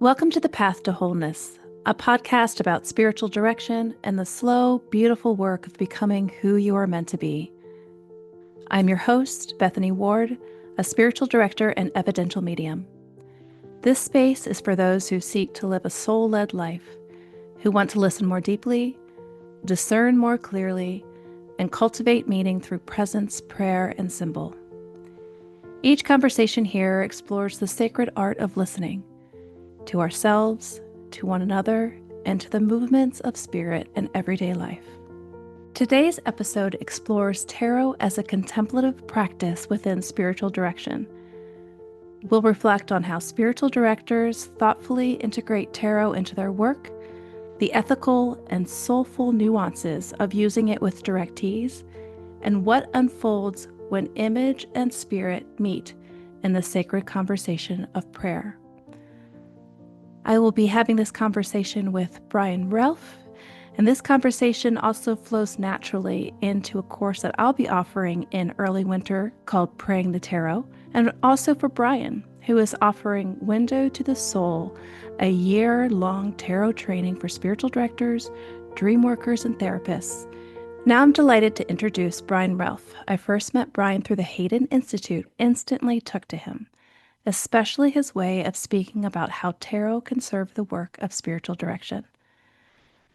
Welcome to The Path to Wholeness, a podcast about spiritual direction and the slow, beautiful work of becoming who you are meant to be. I'm your host, Bethany Ward, a spiritual director and evidential medium. This space is for those who seek to live a soul-led life, who want to listen more deeply, discern more clearly, and cultivate meaning through presence, prayer, and symbol. Each conversation here explores the sacred art of listening, to ourselves, to one another, and to the movements of spirit in everyday life. Today's episode explores tarot as a contemplative practice within spiritual direction. We'll reflect on how spiritual directors thoughtfully integrate tarot into their work, the ethical and soulful nuances of using it with directees, and what unfolds when image and spirit meet in the sacred conversation of prayer. I will be having this conversation with Brian Relph, and this conversation also flows naturally into a course that I'll be offering in early winter called Praying the Tarot, and also for Brian, who is offering Window to the Soul, a year-long tarot training for spiritual directors, dream workers, and therapists. Now I'm delighted to introduce Brian Relph. I first met Brian through the Haden Institute, instantly took to him, especially his way of speaking about how tarot can serve the work of spiritual direction.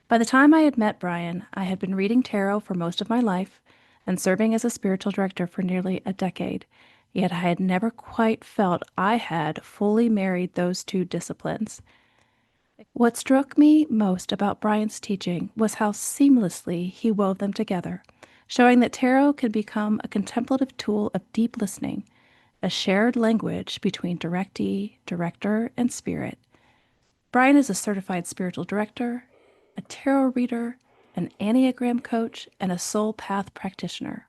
By the time I had met Brian, I had been reading tarot for most of my life and serving as a spiritual director for nearly a decade, yet I had never quite felt I had fully married those two disciplines. What struck me most about Brian's teaching was how seamlessly he wove them together, showing that tarot can become a contemplative tool of deep listening, a shared language between directee, director, and spirit. Brian is a certified spiritual director, a tarot reader, an Enneagram coach, and a soul path practitioner.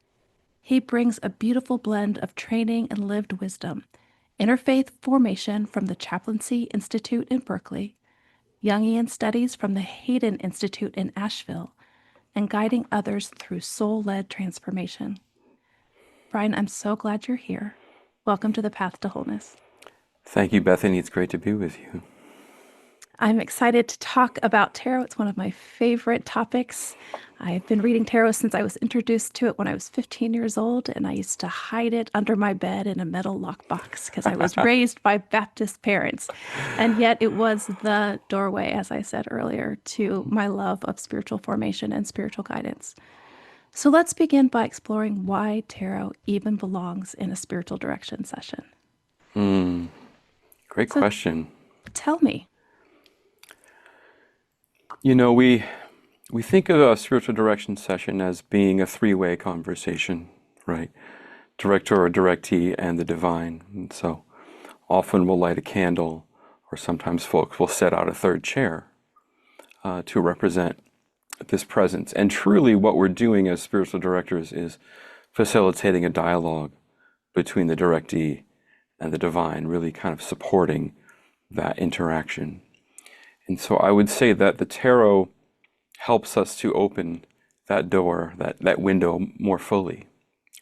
He brings a beautiful blend of training and lived wisdom, interfaith formation from the Chaplaincy Institute in Berkeley, Jungian studies from the Haden Institute in Asheville, and guiding others through soul-led transformation. Brian, I'm so glad you're here. Welcome to the Path to Wholeness. Thank you, Bethany. It's great to be with you. I'm excited to talk about tarot. It's one of my favorite topics. I've been reading tarot since I was introduced to it when I was 15 years old, and I used to hide it under my bed in a metal lockbox because I was raised by Baptist parents. And yet it was the doorway, as I said earlier, to my love of spiritual formation and spiritual guidance. So let's begin by exploring why tarot even belongs in a spiritual direction session. Great question. Tell me. You know, we think of a spiritual direction session as being a three-way conversation, right? Director or directee and the divine. And so often we'll light a candle, or sometimes folks will set out a third chair to represent this presence. And truly what we're doing as spiritual directors is facilitating a dialogue between the directee and the divine, really kind of supporting that interaction. And so I would say that the tarot helps us to open that door, that window more fully,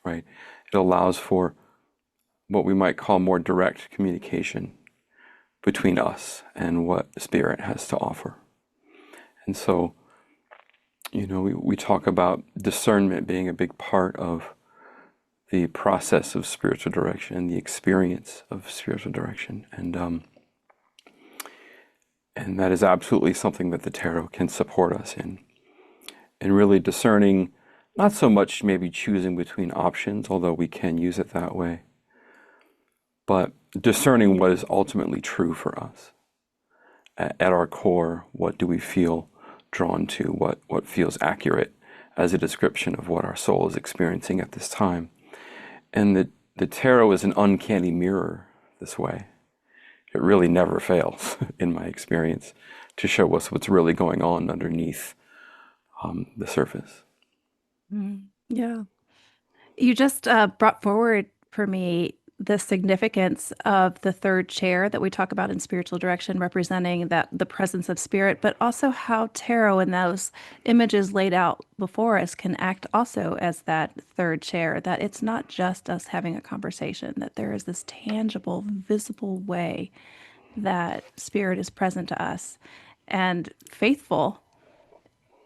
right? It allows for what we might call more direct communication between us and what Spirit has to offer. And so, you know, we talk about discernment being a big part of the process of spiritual direction, the experience of spiritual direction. And that is absolutely something that the tarot can support us in. And really discerning, not so much maybe choosing between options, although we can use it that way, but discerning what is ultimately true for us. At our core, what do we feel drawn to? What feels accurate as a description of what our soul is experiencing at this time? And the tarot is an uncanny mirror this way. It really never fails, in my experience, to show us what's really going on underneath the surface. Yeah. You just brought forward for me the significance of the third chair that we talk about in spiritual direction, representing that the presence of spirit, but also how tarot and those images laid out before us can act also as that third chair, that it's not just us having a conversation, that there is this tangible, visible way that spirit is present to us, and faithful.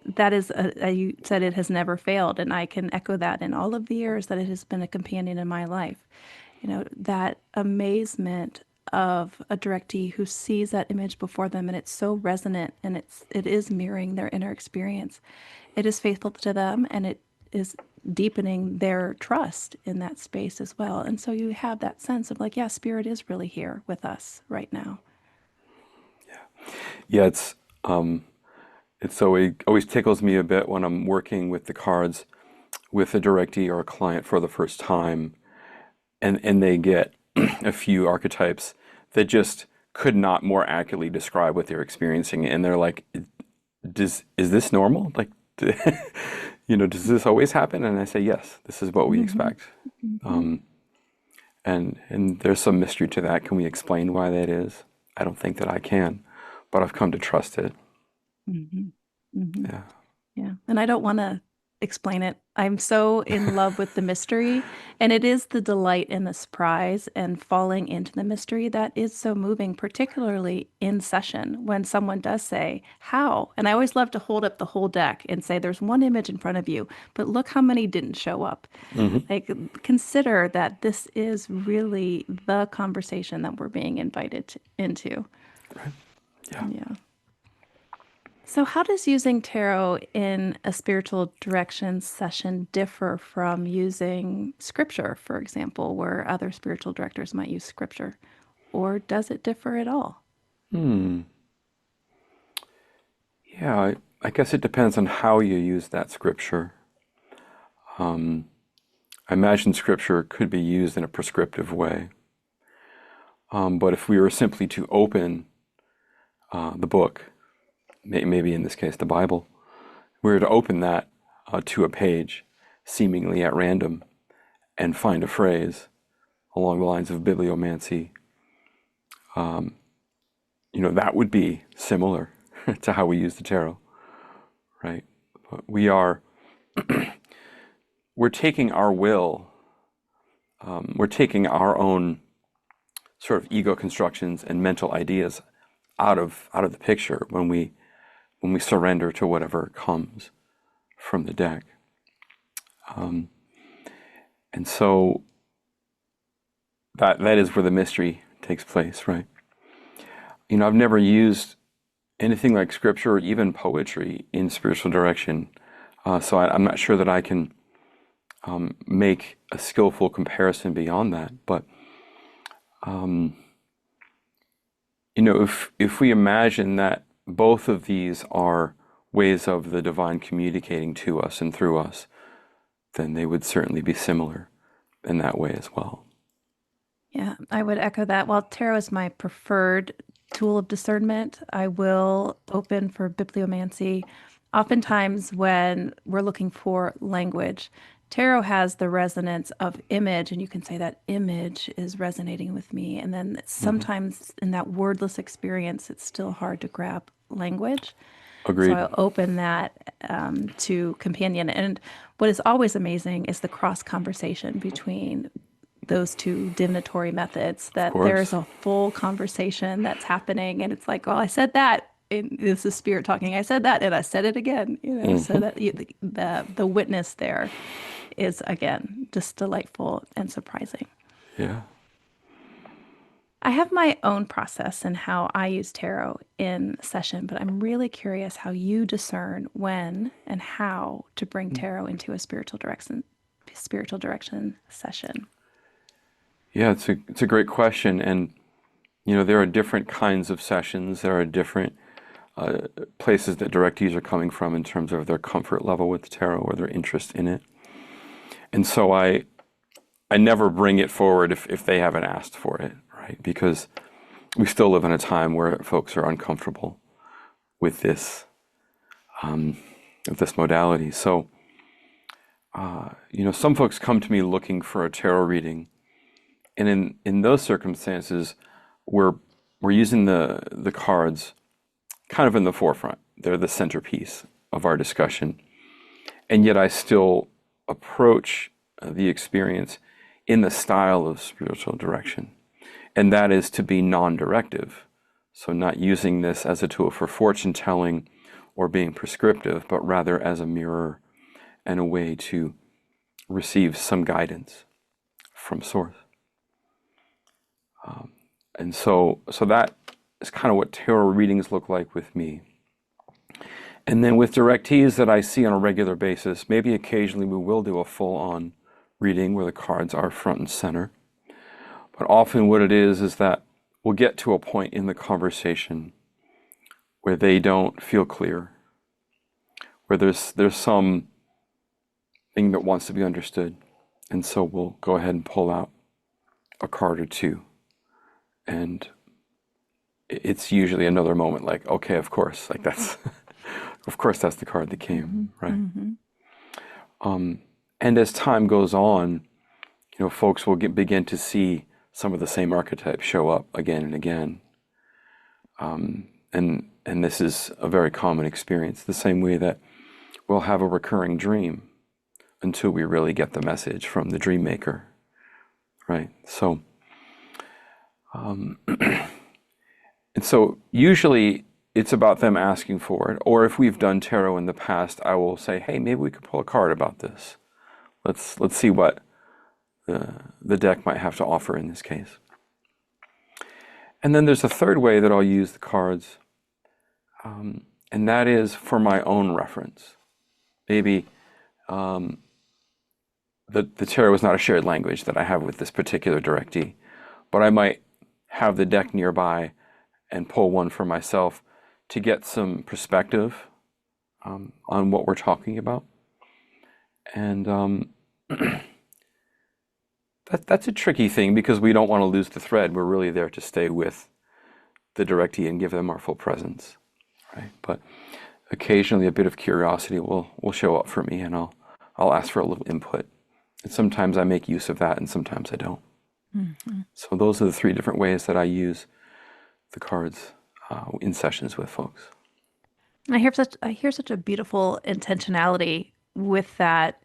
That is, you said it has never failed, and I can echo that in all of the years that it has been a companion in my life. That amazement of a directee who sees that image before them, and it's so resonant, and it is mirroring their inner experience. It is faithful to them, and it is deepening their trust in that space as well. And so you have that sense of like, yeah, spirit is really here with us right now. Yeah, it always tickles me a bit when I'm working with the cards with a directee or a client for the first time, and they get a few archetypes that just could not more accurately describe what they're experiencing, and they're like, is this normal? Like, does this always happen? And I say, yes, this is what we expect. And there's some mystery to that. Can we explain why that is? I don't think that I can, but I've come to trust it. Yeah. Yeah. And I don't want to explain it. I'm so in love with the mystery, and it is the delight and the surprise and falling into the mystery that is so moving, particularly in session when someone does say, how? And I always love to hold up the whole deck and say, there's one image in front of you, but look how many didn't show up. Like, consider that this is really the conversation that we're being invited into. Right. Yeah. Yeah. So, how does using tarot in a spiritual direction session differ from using scripture, for example, where other spiritual directors might use scripture? Or does it differ at all? Yeah, I guess it depends on how you use that scripture. I imagine scripture could be used in a prescriptive way. But if we were simply to open the book, maybe in this case the Bible, we were to open that to a page, seemingly at random, and find a phrase along the lines of bibliomancy, that would be similar to how we use the tarot, right? But we're taking our will, we're taking our own sort of ego constructions and mental ideas out of the picture when we surrender to whatever comes from the deck. And so that is where the mystery takes place, right? I've never used anything like scripture or even poetry in spiritual direction, so I'm not sure that I can make a skillful comparison beyond that. But if we imagine that both of these are ways of the divine communicating to us and through us, then they would certainly be similar in that way as well. Yeah, I would echo that. While tarot is my preferred tool of discernment, I will open for bibliomancy. Oftentimes, when we're looking for language, tarot has the resonance of image, and you can say that image is resonating with me. And then sometimes in that wordless experience, it's still hard to grab language. Agreed. So I'll open that to companion. And what is always amazing is the cross conversation between those two divinatory methods, that there's a full conversation that's happening, and it's like, well, I said that, and this is spirit talking. I said that, and I said it again. So that the witness there is again just delightful and surprising. Yeah. I have my own process and how I use tarot in session, but I'm really curious how you discern when and how to bring tarot into a spiritual direction session. Yeah, it's a great question, and there are different kinds of sessions. There are different places that directees are coming from in terms of their comfort level with the tarot or their interest in it. And so I never bring it forward if they haven't asked for it, right? Because we still live in a time where folks are uncomfortable with this modality. So some folks come to me looking for a tarot reading. And in those circumstances, we're using the cards kind of in the forefront. They're the centerpiece of our discussion. And yet I still approach the experience in the style of spiritual direction. And that is to be non-directive, So not using this as a tool for fortune telling or being prescriptive, but rather as a mirror and a way to receive some guidance from Source. And so that is kind of what tarot readings look like with me. And then with directees that I see on a regular basis, maybe occasionally we will do a full-on reading where the cards are front and center. But often what it is that we'll get to a point in the conversation where they don't feel clear, where there's some thing that wants to be understood. And so we'll go ahead and pull out a card or two. And it's usually another moment like, okay, of course, like that's, of course, that's the card that came, right? And as time goes on, folks will begin to see some of the same archetypes show up again and again. And this is a very common experience, the same way that we'll have a recurring dream until we really get the message from the dream maker, right? So, and so usually it's about them asking for it, or if we've done tarot in the past, I will say, hey, maybe we could pull a card about this. Let's see what the deck might have to offer in this case. And then there's a third way that I'll use the cards, and that is for my own reference. Maybe the tarot is not a shared language that I have with this particular directee, but I might have the deck nearby and pull one for myself to get some perspective on what we're talking about. And that's a tricky thing because we don't want to lose the thread. We're really there to stay with the directee and give them our full presence, right? But occasionally a bit of curiosity will show up for me, and I'll ask for a little input. And sometimes I make use of that, and sometimes I don't. So those are the three different ways that I use the cards in sessions with folks. I hear such a beautiful intentionality with that.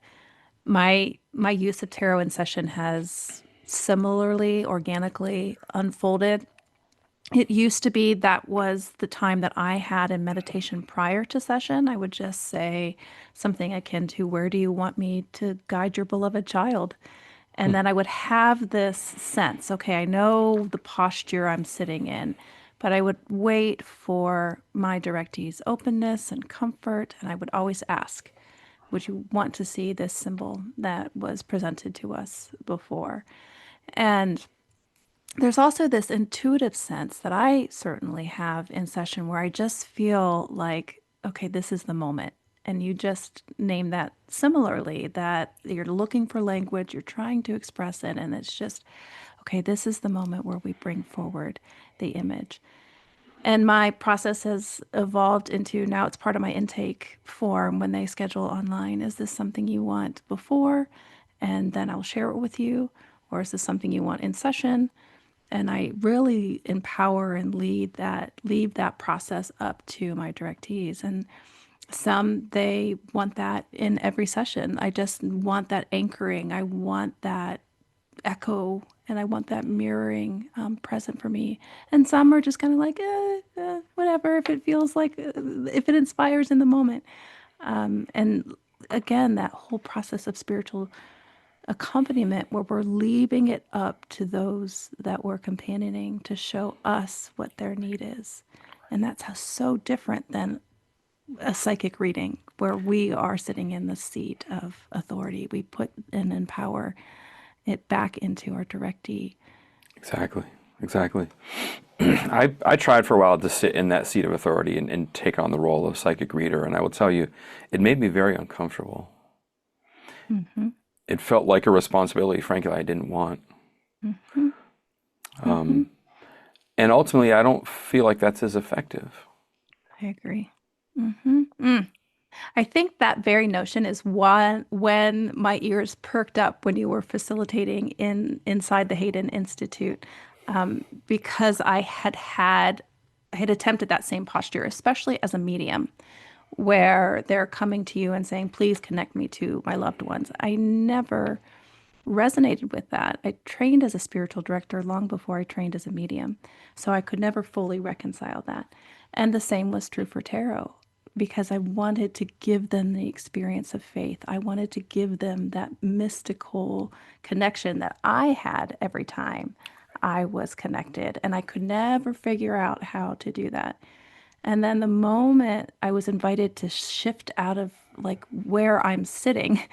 My use of tarot in session has similarly, organically unfolded. It used to be that was the time that I had in meditation prior to session. I would just say something akin to, where do you want me to guide your beloved child? And then I would have this sense, okay, I know the posture I'm sitting in, but I would wait for my directee's openness and comfort. And I would always ask, would you want to see this symbol that was presented to us before? And there's also this intuitive sense that I certainly have in session where I just feel like, okay, this is the moment. And you just name that similarly, that you're looking for language, you're trying to express it, and it's just, okay, this is the moment where we bring forward the image. And my process has evolved into, now it's part of my intake form when they schedule online. Is this something you want before? And then I'll share it with you. Or is this something you want in session? And I really empower and leave that process up to my directees. And some, they want that in every session. I just want that anchoring. I want that echo, and I want that mirroring present for me. And some are just kind of like, whatever, if it feels like, if it inspires in the moment. And again, that whole process of spiritual accompaniment where we're leaving it up to those that we're companioning to show us what their need is. And that's how so different than a psychic reading where we are sitting in the seat of authority. We put and empower it back into our directee. Exactly. I tried for a while to sit in that seat of authority and take on the role of psychic reader, and I will tell you, it made me very uncomfortable. It felt like a responsibility, frankly, I didn't want. And ultimately, I don't feel like that's as effective. I agree. I think that very notion is when my ears perked up when you were facilitating inside the Haden Institute, because I had attempted that same posture, especially as a medium, where they're coming to you and saying, "Please connect me to my loved ones." I never resonated with that. I trained as a spiritual director long before I trained as a medium, so I could never fully reconcile that. And the same was true for tarot because I wanted to give them the experience of faith. I wanted to give them that mystical connection that I had every time I was connected, and I could never figure out how to do that. And then the moment I was invited to shift out of like where I'm sitting,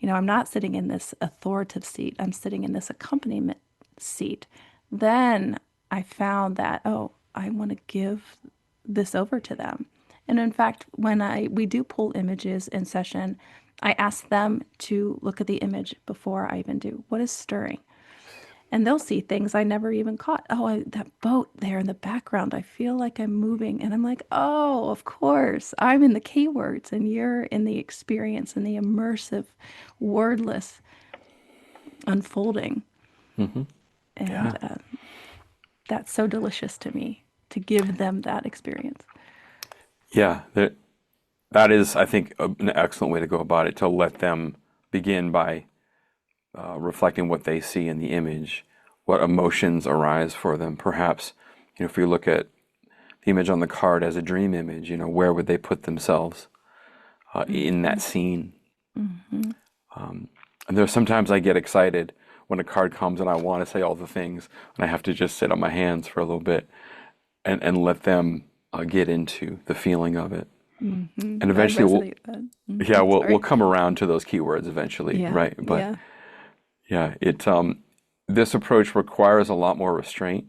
I'm not sitting in this authoritative seat, I'm sitting in this accompaniment seat. Then I found that, oh, I want to give this over to them. And in fact, when we do pull images in session, I ask them to look at the image before I even do. What is stirring? And they'll see things I never even caught. Oh, that boat there in the background, I feel like I'm moving. And I'm like, oh, of course, I'm in the keywords and you're in the experience and the immersive, wordless unfolding. Mm-hmm. And that's so delicious to me to give them that experience. Yeah, that is, I think, an excellent way to go about it, to let them begin by reflecting what they see in the image, what emotions arise for them. Perhaps, if we look at the image on the card as a dream image, where would they put themselves in that scene? Mm-hmm. And there's sometimes I get excited when a card comes and I want to say all the things, and I have to just sit on my hands for a little bit and let them get into the feeling of it. Mm-hmm. And eventually we'll Sorry. come around to those keywords eventually, Yeah, right? But yeah. yeah, this approach requires a lot more restraint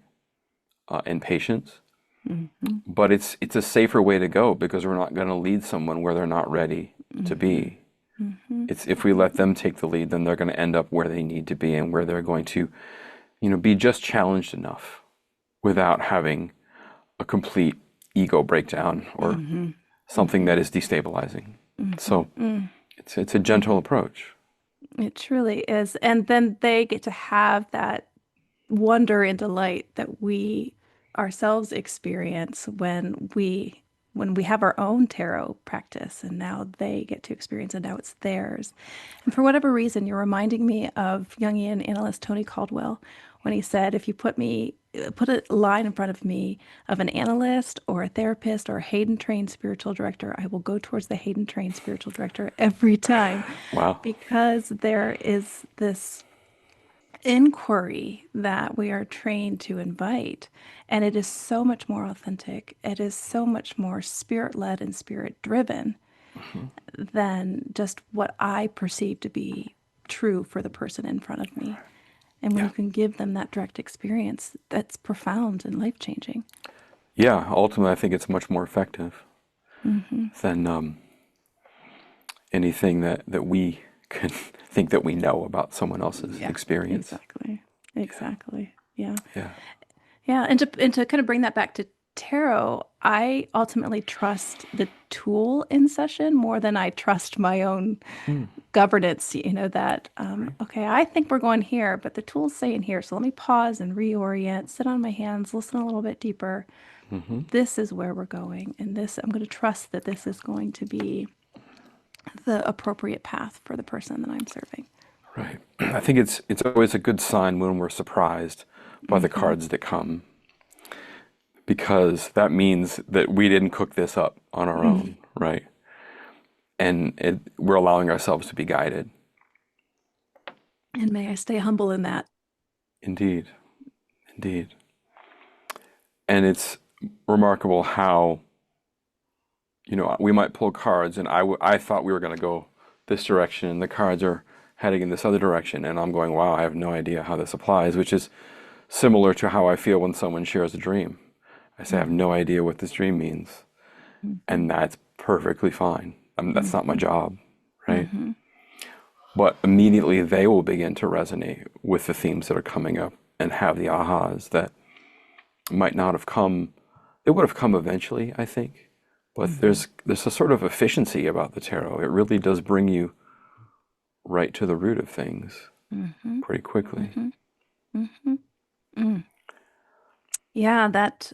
and patience, Mm-hmm. but it's a safer way to go because we're not going to lead someone where they're not ready to be. Mm-hmm. It's if we let them take the lead, then they're going to end up where they need to be and where they're going to, be just challenged enough without having a complete ego breakdown or Mm-hmm. something that is destabilizing. So Mm-hmm. it's a gentle approach. It truly is. And then they get to have that wonder and delight that we ourselves experience when we have our own tarot practice, and now they get to experience it. Now it's theirs. And for whatever reason, you're reminding me of Jungian analyst Tony Caldwell when he said, if you put a line in front of me of an analyst or a therapist or a Haden trained spiritual director, I will go towards the Haden trained spiritual director every time Wow. because there is this inquiry that we are trained to invite. And it is so much more authentic. It is so much more spirit led and spirit driven Hmm. than just what I perceive to be true for the person in front of me. And when Yeah. you can give them that direct experience, that's profound and life changing. Yeah. Ultimately, I think it's much more effective Mm-hmm. than anything that we can think that we know about someone else's Yeah, experience. exactly. Yeah. Exactly. Yeah. Yeah. Yeah, and to kind of bring that back to tarot, I ultimately trust the tool in session more than I trust my own Hmm. governance, that, Right. okay, I think we're going here, but the tool's saying here. So let me pause and reorient, sit on my hands, listen a little bit deeper. Hmm. This is where we're going. And I'm going to trust that this is going to be the appropriate path for the person that I'm serving. Right. I think it's always a good sign when we're surprised by the Mm-hmm. cards that come, because that means that we didn't cook this up on our Mm-hmm. own, right? And we're allowing ourselves to be guided. And may I stay humble in that. Indeed. Indeed. And it's remarkable how, we might pull cards and I thought we were going to go this direction and the cards are heading in this other direction. And I'm going, wow, I have no idea how this applies, which is similar to how I feel when someone shares a dream. I say, I have no idea what this dream means. Mm-hmm. And that's perfectly fine. That's not my Mm-hmm. job, right? Mm-hmm. But immediately they will begin to resonate with the themes that are coming up and have the ahas that might not have come. They would have come eventually, I think. But Mm-hmm. there's a sort of efficiency about the tarot. It really does bring you right to the root of things Mm-hmm. pretty quickly. Mm-hmm. Mm-hmm. Mm. Yeah, that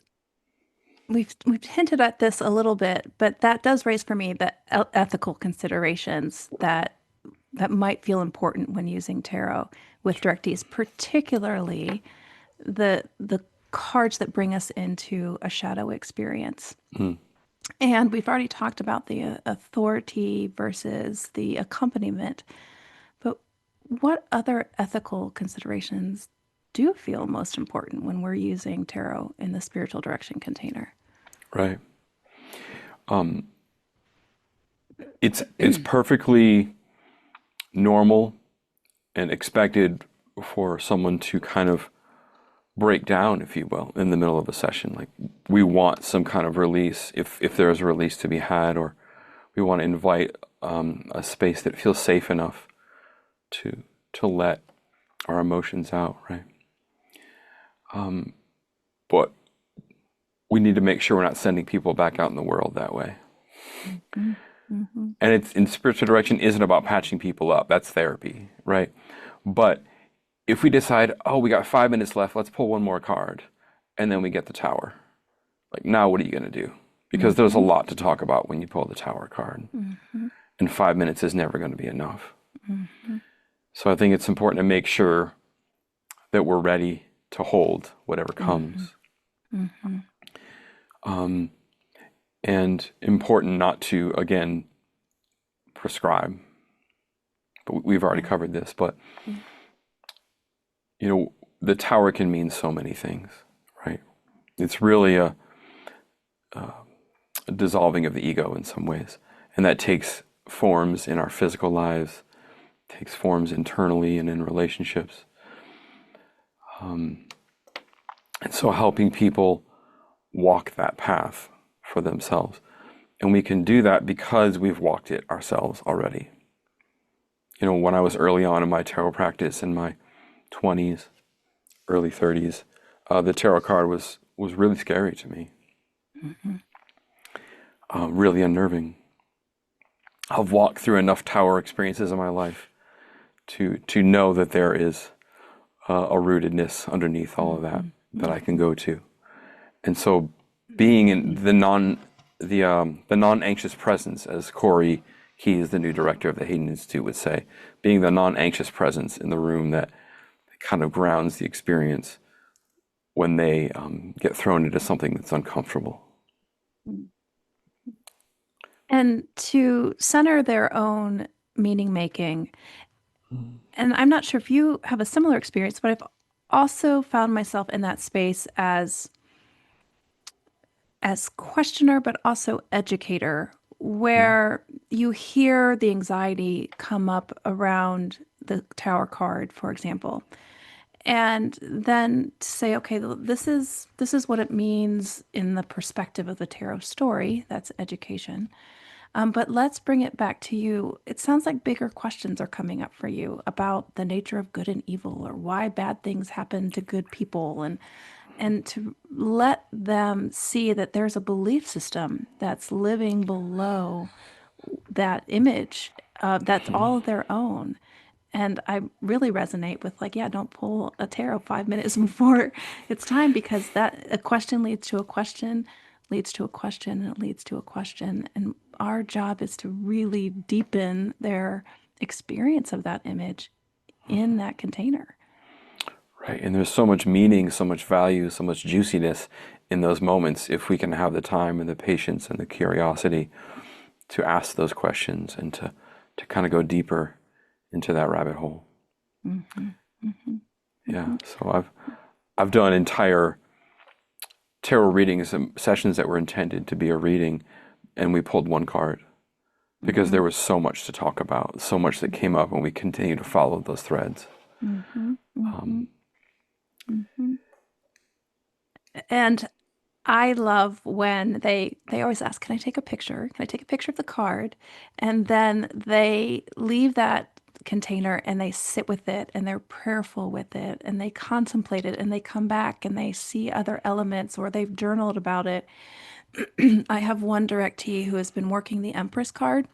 we've hinted at this a little bit, but that does raise for me the ethical considerations that that might feel important when using tarot with directees, particularly the cards that bring us into a shadow experience. Mm. And we've already talked about the authority versus the accompaniment. But what other ethical considerations do feel most important when we're using tarot in the spiritual direction container? Right. It's perfectly normal and expected for someone to kind of break down, if you will, in the middle of a session. Like, we want some kind of release, if there is a release to be had, or we want to invite a space that feels safe enough to let our emotions out, right? But we need to make sure we're not sending people back out in the world that way. Mm-hmm. Mm-hmm. And it's in spiritual direction isn't about patching people up. That's therapy, right? But if we decide, oh, we got 5 minutes left, let's pull one more card, and then we get the tower. Like, now what are you going to do? Because there's a lot to talk about when you pull the tower card. Mm-hmm. And 5 minutes is never going to be enough. Mm-hmm. So I think it's important to make sure that we're ready to hold whatever comes. Mm-hmm. And important not to, again, prescribe. But we've already covered this. But, you know, the tower can mean so many things, right? It's really a dissolving of the ego in some ways. And that takes forms in our physical lives, takes forms internally and in relationships. And so helping people walk that path for themselves. And we can do that because we've walked it ourselves already. You know, when I was early on in my tarot practice in my 20s, early 30s, the tarot card was really scary to me. Mm-hmm. Really unnerving. I've walked through enough tower experiences in my life to know that there is a rootedness underneath all of that that I can go to. And so being in the non-anxious presence, as Corey Keyes, the new director of the Haden Institute, would say, being the non-anxious presence in the room that kind of grounds the experience when they get thrown into something that's uncomfortable. And to center their own meaning making. And I'm not sure if you have a similar experience, but I've also found myself in that space as questioner, but also educator, where you hear the anxiety come up around the tower card, for example, and then to say, okay, this is what it means in the perspective of the tarot story. That's education. But let's bring it back to you. It sounds like bigger questions are coming up for you about the nature of good and evil, or why bad things happen to good people, and to let them see that there's a belief system that's living below that image, that's all their own. And I really resonate with, like, yeah, don't pull a tarot 5 minutes before it's time, because that a question leads to a question, leads to a question, and it leads to a question. And our job is to really deepen their experience of that image in that container. Right. And there's so much meaning, so much value, so much juiciness in those moments if we can have the time and the patience and the curiosity to ask those questions and to kind of go deeper into that rabbit hole. Mm-hmm. Mm-hmm. Yeah. So I've done entire tarot readings and sessions that were intended to be a reading, and we pulled one card because there was so much to talk about, so much that came up, and we continue to follow those threads. Mm-hmm. Mm-hmm. Mm-hmm. And I love when they always ask, "Can I take a picture? Can I take a picture of the card?" And then they leave that container and they sit with it and they're prayerful with it and they contemplate it and they come back and they see other elements or they've journaled about it. I have one directee who has been working the Empress card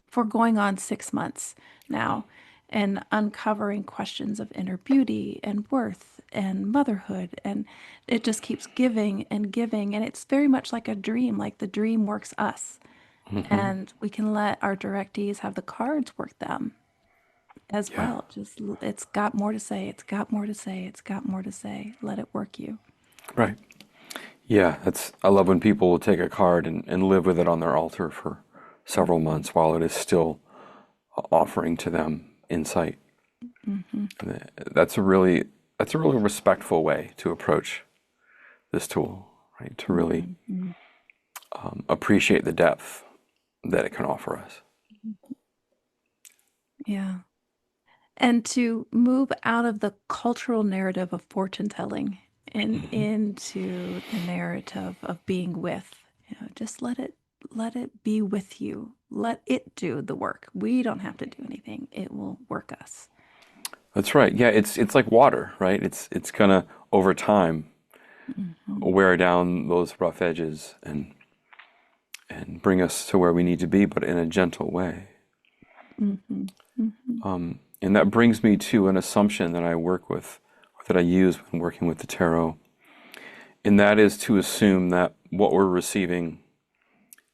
for going on 6 months now, and uncovering questions of inner beauty and worth and motherhood. And it just keeps giving and giving. And it's very much like a dream, like the dream works us. Hmm. And we can let our directees have the cards work them as Yeah. well. Just, it's got more to say. It's got more to say. It's got more to say. Let it work you. Right. Yeah. I love when people will take a card and live with it on their altar for several months while it is still offering to them insight. Mm-hmm. And that's a really respectful way to approach this tool, right? To really Mm-hmm. appreciate the depth that it can offer us. Yeah. And to move out of the cultural narrative of fortune telling and Hmm. into the narrative of being with. Just let it be with you. Let it do the work. We don't have to do anything. It will work us. That's right. Yeah, it's like water, right? It's gonna over time Mm-hmm. wear down those rough edges and bring us to where we need to be, but in a gentle way. Mm-hmm. Mm-hmm. And that brings me to an assumption that I work with, or that I use when working with the tarot, and that is to assume that what we're receiving,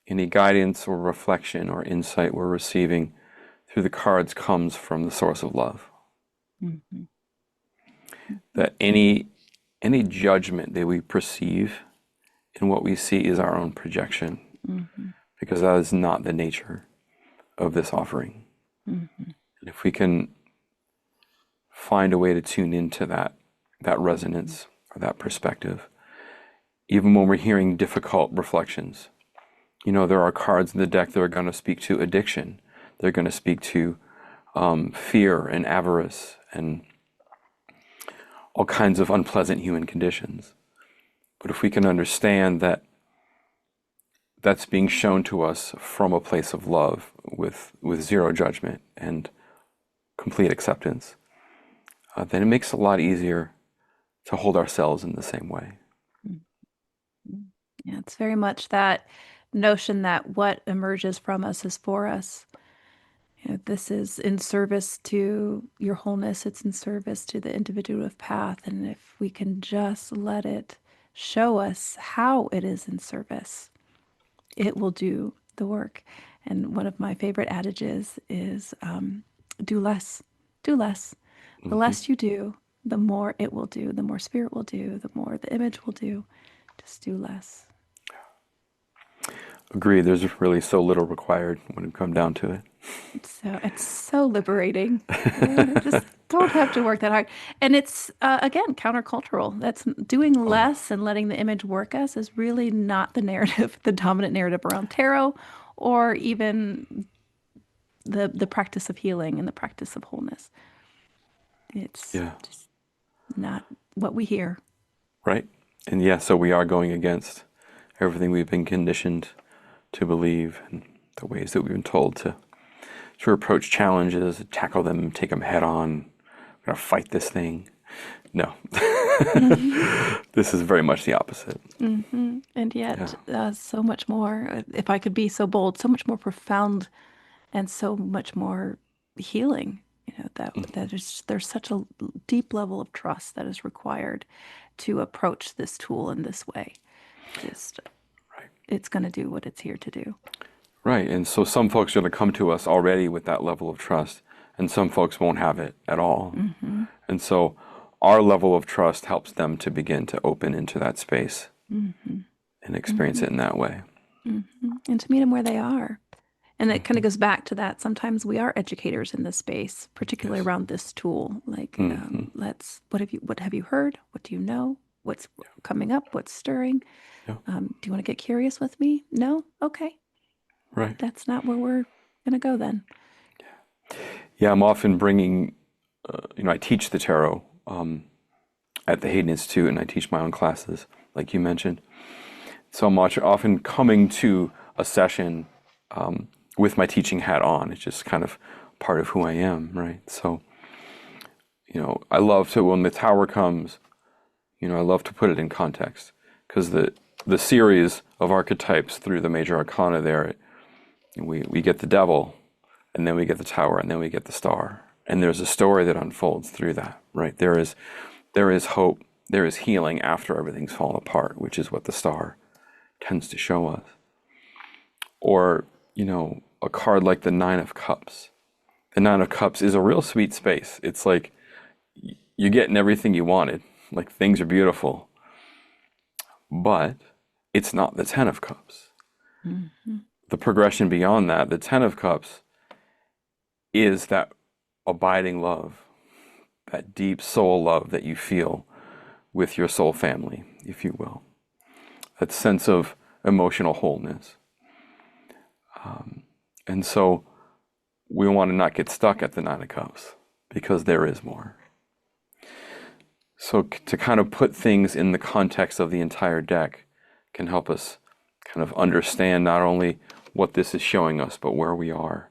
any guidance or reflection or insight we're receiving through the cards, comes from the source of love. Mm-hmm. That any judgment that we perceive in what we see is our own projection, Mm-hmm. because that is not the nature of this offering. Mm-hmm. And if we can find a way to tune into that resonance or that perspective, even when we're hearing difficult reflections, there are cards in the deck that are going to speak to addiction. They're going to speak to fear and avarice and all kinds of unpleasant human conditions. But if we can understand that that's being shown to us from a place of love with zero judgment and complete acceptance, then it makes it a lot easier to hold ourselves in the same way. Mm-hmm. Yeah, it's very much that notion that what emerges from us is for us. This is in service to your wholeness. It's in service to the individuative path. And if we can just let it show us how it is in service, it will do the work. And one of my favorite adages is do less, do less. The Hmm. less you do, the more it will do, the more spirit will do, the more the image will do. Just do less. Agree, there's really so little required when it comes down to it. So it's so liberating. Just don't have to work that hard. And it's, again, countercultural. That's doing Oh, less and letting the image work us is really not the narrative, the dominant narrative around tarot, or even the practice of healing and the practice of wholeness. It's yeah, just not what we hear. right. And yeah, so we are going against everything we've been conditioned to believe and the ways that we've been told to approach challenges, tackle them, take them head on. We're gonna fight this thing. No, Hmm. this is very much the opposite. Hmm. And Yeah. yet, so much more, if I could be so bold, so much more profound and so much more healing. There's such a deep level of trust that is required to approach this tool in this way. Just Right. it's going to do what it's here to do. Right. And so some folks are going to come to us already with that level of trust, and some folks won't have it at all. Hmm. And so our level of trust helps them to begin to open into that space Hmm. and experience Hmm. it in that way. Hmm. And to meet them where they are. And it kind of Hmm. goes back to that. Sometimes we are educators in this space, particularly Yes. around this tool. Like, Hmm. what have you heard? What do you know? What's coming up? What's stirring? Yeah. Do you want to get curious with me? No? Okay. Right. That's not where we're going to go then. Yeah, I'm often bringing, I teach the tarot at the Haden Institute, and I teach my own classes, like you mentioned. So I'm often coming to a session with my teaching hat on. It's just kind of part of who I am, right? So, I love to, when the tower comes, I love to put it in context, because the series of archetypes through the major arcana there, we get the devil, and then we get the tower, and then we get the star. And there's a story that unfolds through that, right? There is hope, there is healing after everything's fallen apart, which is what the star tends to show us. Or a card like the Nine of Cups. The Nine of Cups is a real sweet space. It's like you're getting everything you wanted. Like things are beautiful, but it's not the Ten of Cups. Mm-hmm. The progression beyond that, the Ten of Cups, is that abiding love, that deep soul love that you feel with your soul family, if you will. That sense of emotional wholeness. And so we want to not get stuck at the Nine of Cups because there is more. So to kind of put things in the context of the entire deck can help us kind of understand not only what this is showing us, but where we are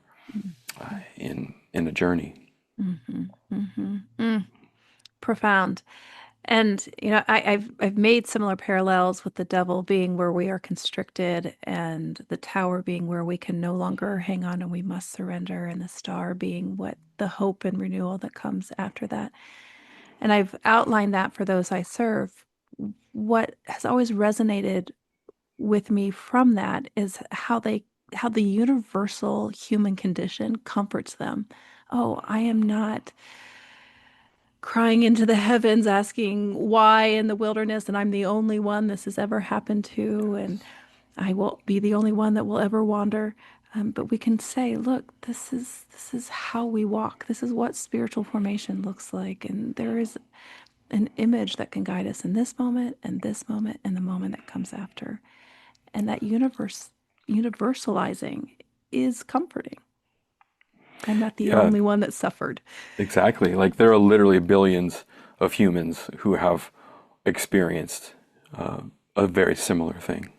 in a journey. Mm-hmm. Mm-hmm. Mm. Profound. And I've made similar parallels with the devil being where we are constricted, and the tower being where we can no longer hang on and we must surrender, and the star being what the hope and renewal that comes after that. And I've outlined that for those I serve. What has always resonated with me from that is how the universal human condition comforts them. Oh, I am not crying into the heavens, asking why in the wilderness, and I'm the only one this has ever happened to, and I will be the only one that will ever wander. But we can say, look, this is how we walk. This is what spiritual formation looks like, and there is an image that can guide us in this moment, and this moment, and the moment that comes after. And that universalizing is comforting. I'm not the Yeah, only one that suffered. exactly. Like there are literally billions of humans who have experienced a very similar thing.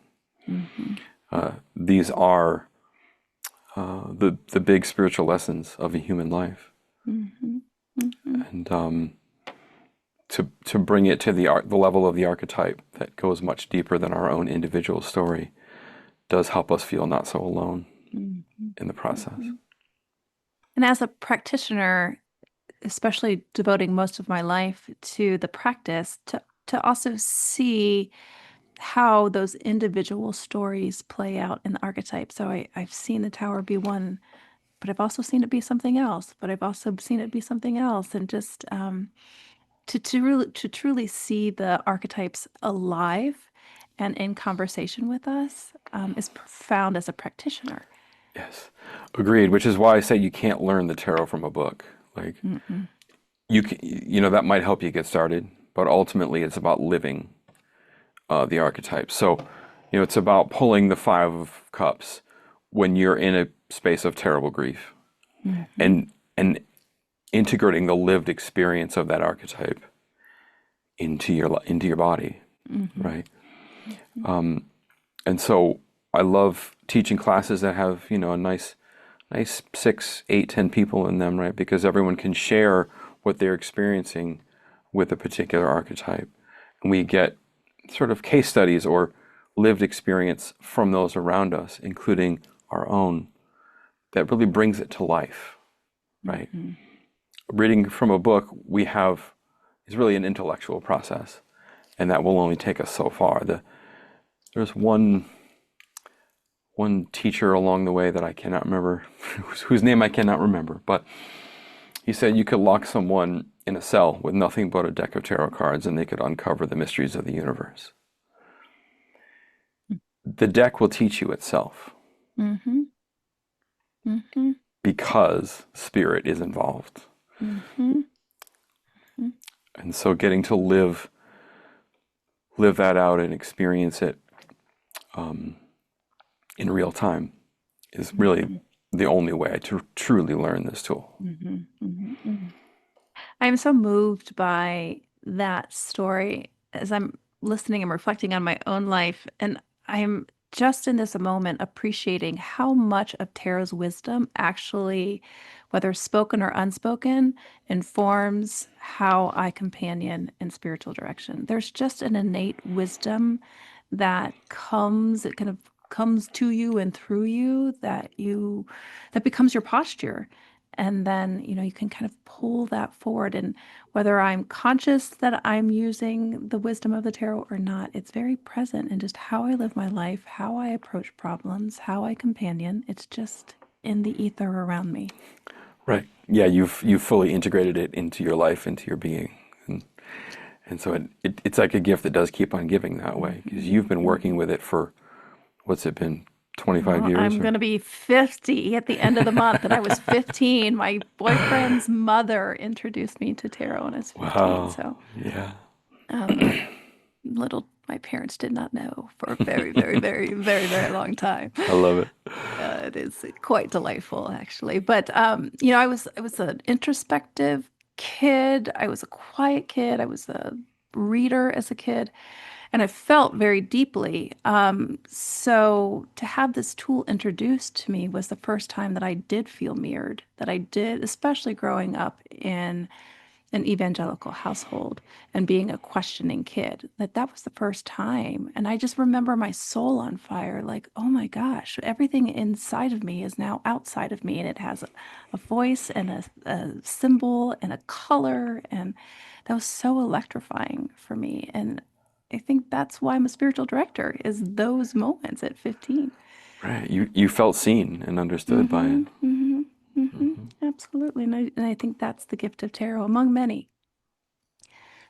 Mm-hmm. These are the big spiritual lessons of a human life, Mm-hmm. Mm-hmm. and to bring it to the level of the archetype that goes much deeper than our own individual story does help us feel not so alone Mm-hmm. in the process. Mm-hmm. And as a practitioner, especially devoting most of my life to the practice, to also see how those individual stories play out in the archetype. So I've seen the tower be one, but I've also seen it be something else, but I've also seen it be something else. And just to truly see the archetypes alive and in conversation with us is profound as a practitioner. Yes, agreed. Which is why I say you can't learn the tarot from a book. Like Mm-mm. that might help you get started, but ultimately it's about living the archetypes. So, it's about pulling the Five of Cups when you're in a space of terrible grief, Mm-hmm. and integrating the lived experience of that archetype into your body, Mm-hmm. right? And so I love teaching classes that have a nice 6, 8, 10 people in them, right? Because everyone can share what they're experiencing with a particular archetype, and we get sort of case studies or lived experience from those around us, including our own, that really brings it to life, right? Mm-hmm. Reading from a book is really an intellectual process, and that will only take us so far. There's one teacher along the way that I cannot remember, whose name I cannot remember, but he said you could lock someone in a cell with nothing but a deck of tarot cards and they could uncover the mysteries of the universe. The deck will teach you itself Mm-hmm. Mm-hmm. because spirit is involved. Mm-hmm. And so getting to live that out and experience it in real time is really the only way to truly learn this tool. Mm-hmm. Mm-hmm. Mm-hmm. I'm so moved by that story as I'm listening and reflecting on my own life. And I'm just in this moment appreciating how much of Tarot's wisdom actually, whether spoken or unspoken, informs how I companion in spiritual direction. There's just an innate wisdom that it kind of comes to you and through you that becomes your posture. And then, you can kind of pull that forward. And whether I'm conscious that I'm using the wisdom of the tarot or not, it's very present in just how I live my life, how I approach problems, how I companion. It's just in the ether around me. Right. Yeah, you've fully integrated it into your life, into your being. And so it's like a gift that does keep on giving that way, because you've been working with it for, what's it been, 25 Well, years? I'm going to be 50 at the end of the month, and I was 15. My boyfriend's mother introduced me to tarot when I was 15. Wow. So, Yeah. my parents did not know for a very, very, very, very, very long time. I love it. It is quite delightful, actually. But I was an introspective kid. I was a quiet kid. I was a reader as a kid, and I felt very deeply. So to have this tool introduced to me was the first time that I did feel mirrored. That I did, especially growing up in an evangelical household and being a questioning kid, that was the first time. And I just remember my soul on fire, like, oh my gosh, everything inside of me is now outside of me, and it has a voice and a symbol and a color. And that was so electrifying for me. And I think that's why I'm a spiritual director, is those moments at 15. Right. You felt seen and understood by it. Absolutely. And I think that's the gift of tarot among many.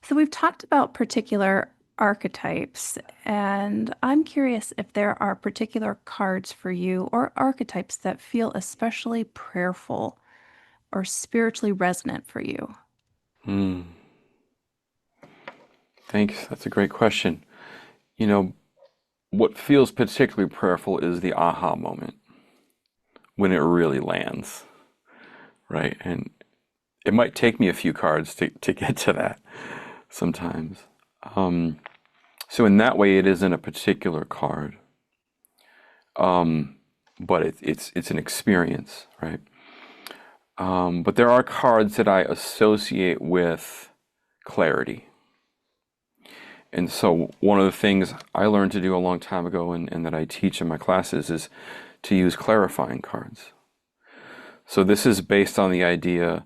So we've talked about particular archetypes, and I'm curious if there are particular cards for you or archetypes that feel especially prayerful or spiritually resonant for you. Thanks. That's a great question. You know, what feels particularly prayerful is the aha moment, when it really lands, right? And it might take me a few cards to get to that sometimes. So in that way, it isn't a particular card, but it's an experience, right? But there are cards that I associate with clarity. And so one of the things I learned to do a long time ago, and that I teach in my classes, is to use clarifying cards. So this is based on the idea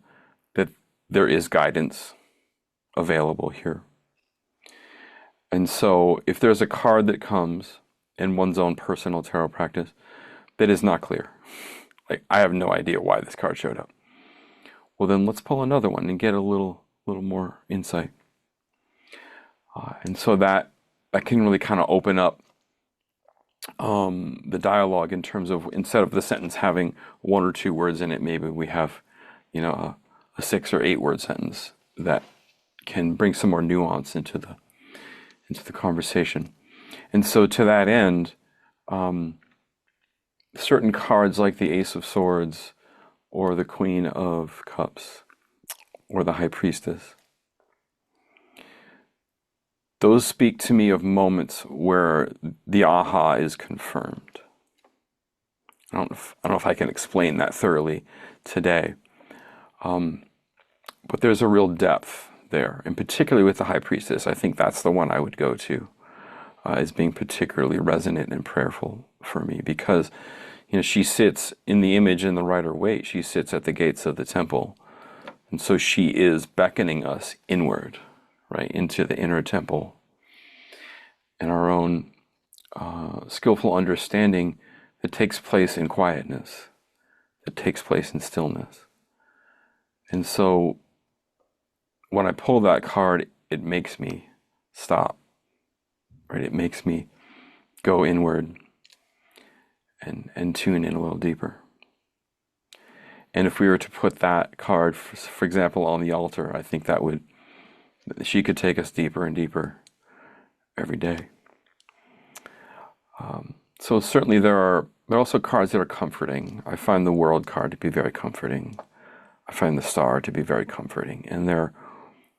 that there is guidance available here. And so if there's a card that comes in one's own personal tarot practice that is not clear, like I have no idea why this card showed up, well then let's pull another one and get a little more insight. And so that can really kind of open up the dialogue, in terms of, instead of the sentence having one or two words in it, maybe we have, a 6 or 8 word sentence that can bring some more nuance into the conversation. And so to that end, certain cards like the Ace of Swords or the Queen of Cups or the High Priestess, those speak to me of moments where the aha is confirmed. I don't know if I can explain that thoroughly today, but there's a real depth there, and particularly with the High Priestess, I think that's the one I would go to as being particularly resonant and prayerful for me, because she sits in the image in the Rider-Waite. She sits at the gates of the temple, and so she is beckoning us inward, right, into the inner temple, and our own skillful understanding that takes place in quietness, that takes place in stillness. And so when I pull that card, it makes me stop, right? It makes me go inward and tune in a little deeper. And if we were to put that card, for example, on the altar, I think she could take us deeper and deeper every day. So certainly there are also cards that are comforting. I find the World card to be very comforting. I find the Star to be very comforting. And there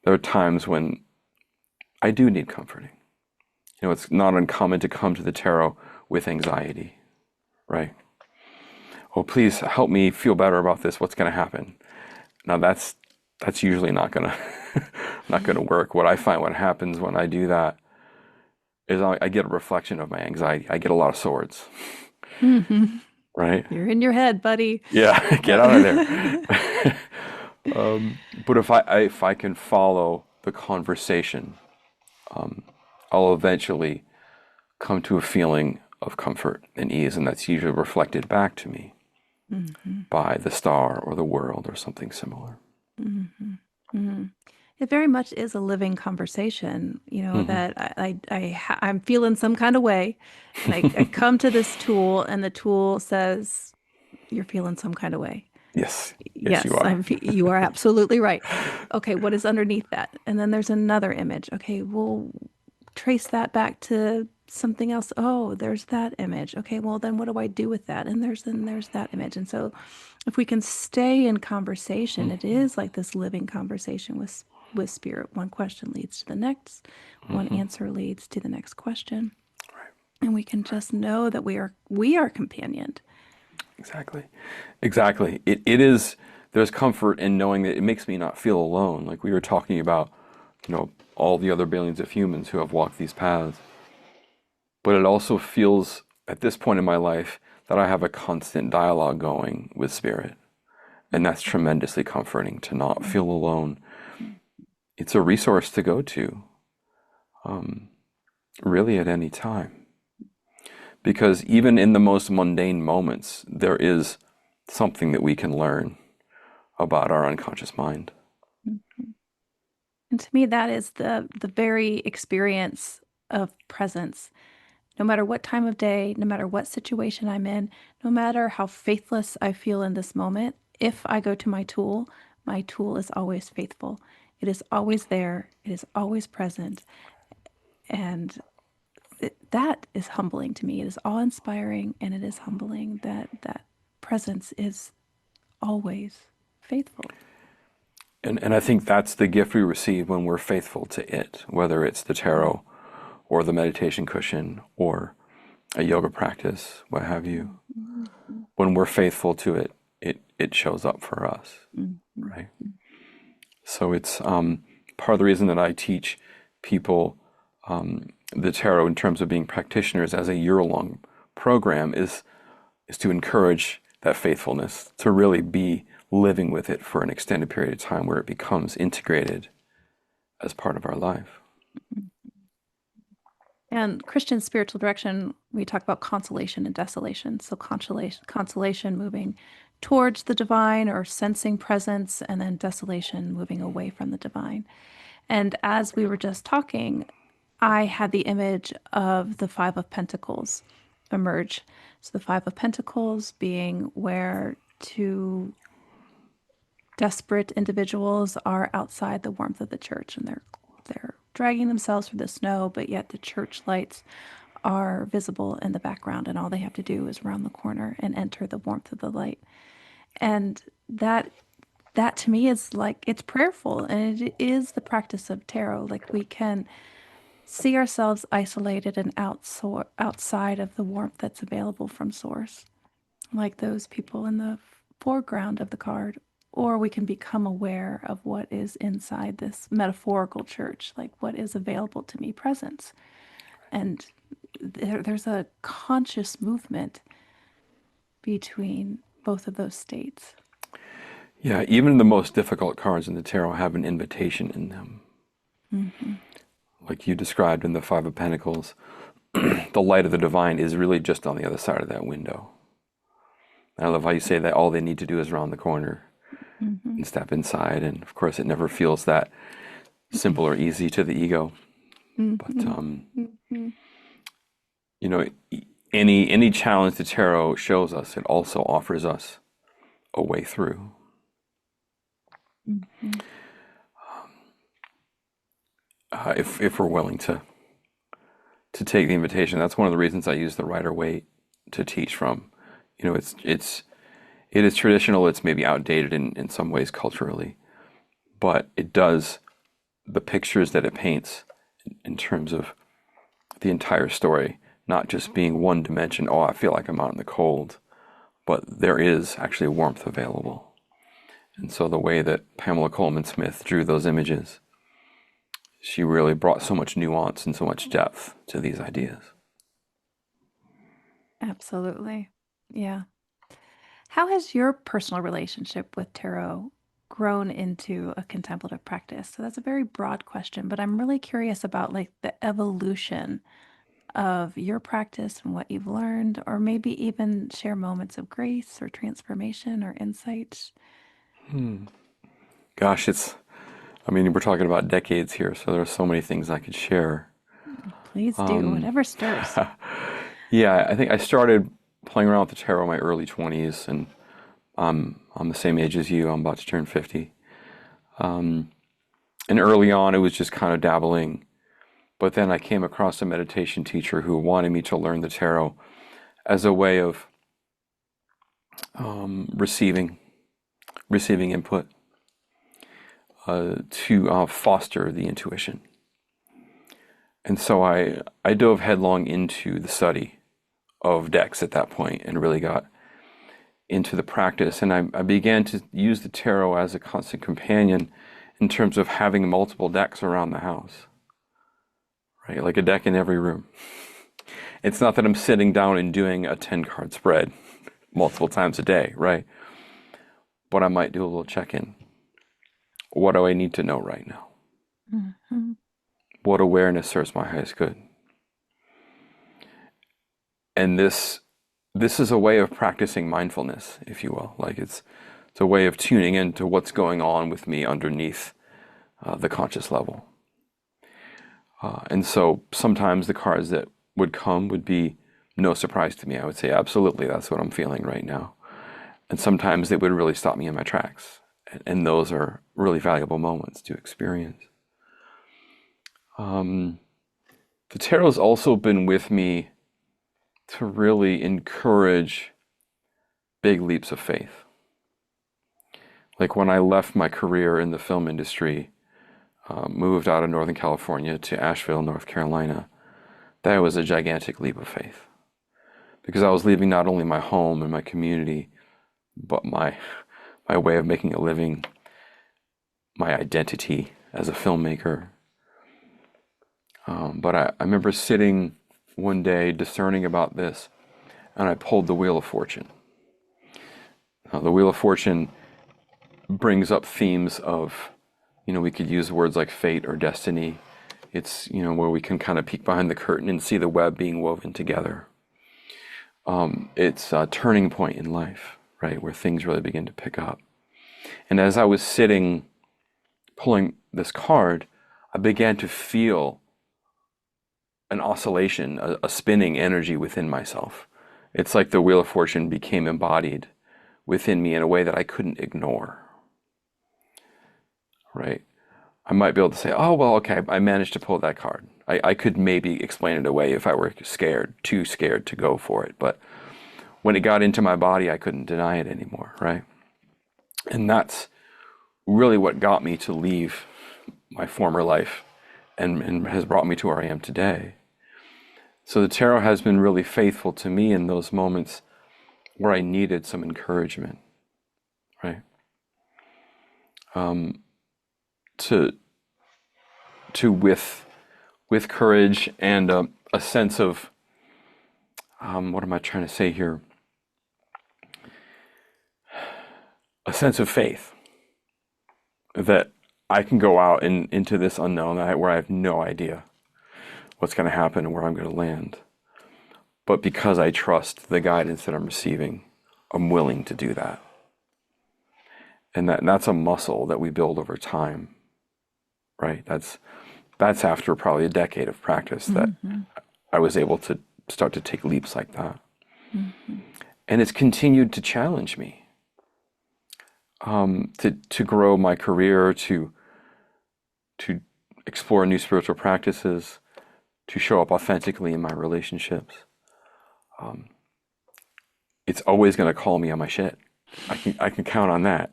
are times when I do need comforting. It's not uncommon to come to the tarot with anxiety, right? Oh, please help me feel better about this. What's going to happen? Now that's usually not going to work. What I find what happens when I do that is I get a reflection of my anxiety. I get a lot of swords, right? You're in your head, buddy. Yeah, get out of there. But if I can follow the conversation, I'll eventually come to a feeling of comfort and ease, and that's usually reflected back to me Mm-hmm. by the star or the world or something similar. Mm-hmm. Mm-hmm. It very much is a living conversation, Hmm. that I'm feeling some kind of way, and I come to this tool, and the tool says, "You're feeling some kind of way." Yes, yes, you Yes, are. you are absolutely right. Okay, what is underneath that? And then there's another image. Okay, we'll trace that back to something else. Oh, there's that image. Okay, well then what do I do with that? And there's that image. And so if we can stay in conversation, it is like this living conversation with spirit. One question leads to the next, one Hmm. answer leads to the next question. Right, And we can right. just know that we are companioned. Exactly. Exactly. It is, there's comfort in knowing that it makes me not feel alone. Like we were talking about, all the other billions of humans who have walked these paths. But it also feels at this point in my life that I have a constant dialogue going with spirit. And that's tremendously comforting to not feel alone. It's a resource to go to, um, really at any time. Because even in the most mundane moments, there is something that we can learn about our unconscious mind. And to me, that is the very experience of presence. No matter what time of day, no matter what situation I'm in, no matter how faithless I feel in this moment, if I go to my tool is always faithful. It is always there. It is always present. And that is humbling to me. It is awe-inspiring, and it is humbling that that presence is always faithful. And I think that's the gift we receive when we're faithful to it, whether it's the tarot or the meditation cushion or a yoga practice, what have you. When we're faithful to it, it shows up for us, right? So it's part of the reason that I teach people the tarot in terms of being practitioners as a year-long program is to encourage that faithfulness, to really be living with it for an extended period of time where it becomes integrated as part of our life. And Christian spiritual direction, we talk about consolation and desolation. So consolation moving towards the divine or sensing presence, and then desolation moving away from the divine. And as we were just talking, I had the image of the Five of Pentacles emerge. So the Five of Pentacles being where two desperate individuals are outside the warmth of the church, and they're dragging themselves through the snow, but yet the church lights are visible in the background, and all they have to do is round the corner and enter the warmth of the light. And that to me is like, it's prayerful, and it is the practice of tarot. Like, we can see ourselves isolated and outside of the warmth that's available from source, like those people in the foreground of the card. Or we can become aware of what is inside this metaphorical church, like what is available to me, presence. And there's a conscious movement between both of those states. Yeah, even the most difficult cards in the tarot have an invitation in them. Mm-hmm. Like you described in the Five of Pentacles, the light of the divine is really just on the other side of that window. I love how you say that all they need to do is round the corner Mm-hmm. and step inside. And of course, it never feels that simple or easy to the ego. But Mm-hmm. Mm-hmm. you know, any challenge the tarot shows us, it also offers us a way through. Mm-hmm. If we're willing to take the invitation, that's one of the reasons I use the Rider Waite to teach from. It is traditional. It's maybe outdated in some ways culturally, but it does the pictures that it paints in terms of the entire story, not just being one dimension. Oh, I feel like I'm out in the cold, but there is actually warmth available. And so the way that Pamela Coleman Smith drew those images, she really brought so much nuance and so much depth to these ideas. Absolutely. Yeah. How has your personal relationship with tarot grown into a contemplative practice? So that's a very broad question, but I'm really curious about like the evolution of your practice and what you've learned, or maybe even share moments of grace or transformation or insight. Gosh, I mean, we're talking about decades here, so there are so many things I could share. Please do, whatever stirs. Yeah, I think I started playing around with the tarot in my early 20s, and I'm the same age as you. I'm about to turn 50. And early on, it was just kind of dabbling. But then I came across a meditation teacher who wanted me to learn the tarot as a way of receiving input to foster the intuition. And so I dove headlong into the study of decks at that point and really got into the practice. And I began to use the tarot as a constant companion in terms of having multiple decks around the house, right? Like a deck in every room. It's not that I'm sitting down and doing a 10-card spread multiple times a day, right? But I might do a little check-in. What do I need to know right now? Mm-hmm. What awareness serves my highest good? And this is a way of practicing mindfulness, if you will. Like it's a way of tuning into what's going on with me underneath the conscious level. And so sometimes the cards that would come would be no surprise to me. I would say, absolutely, that's what I'm feeling right now. And sometimes they would really stop me in my tracks. And those are really valuable moments to experience. The tarot's also been with me to really encourage big leaps of faith. Like when I left my career in the film industry, moved out of Northern California to Asheville, North Carolina, that was a gigantic leap of faith. Because I was leaving not only my home and my community, but my way of making a living, my identity as a filmmaker. But I remember sitting one day discerning about this, and I pulled the Wheel of Fortune. The Wheel of Fortune brings up themes of, we could use words like fate or destiny. It's, where we can kind of peek behind the curtain and see the web being woven together. It's a turning point in life, right, where things really begin to pick up. And as I was sitting, pulling this card, I began to feel an oscillation, a spinning energy within myself. It's like the Wheel of Fortune became embodied within me in a way that I couldn't ignore, right? I might be able to say, oh, well, okay, I managed to pull that card. I could maybe explain it away if I were too scared to go for it. But when it got into my body, I couldn't deny it anymore, right? And that's really what got me to leave my former life and has brought me to where I am today. So the tarot has been really faithful to me in those moments where I needed some encouragement, right? With courage and a sense of, what am I trying to say here? A sense of faith that I can go out into this unknown where I have no idea what's going to happen and where I'm going to land. But because I trust the guidance that I'm receiving, I'm willing to do that. And that's a muscle that we build over time, right? That's after probably a decade of practice that I was able to start to take leaps like that. Mm-hmm. And it's continued to challenge me to grow my career, to explore new spiritual practices, to show up authentically in my relationships. It's always going to call me on my shit. I can count on that.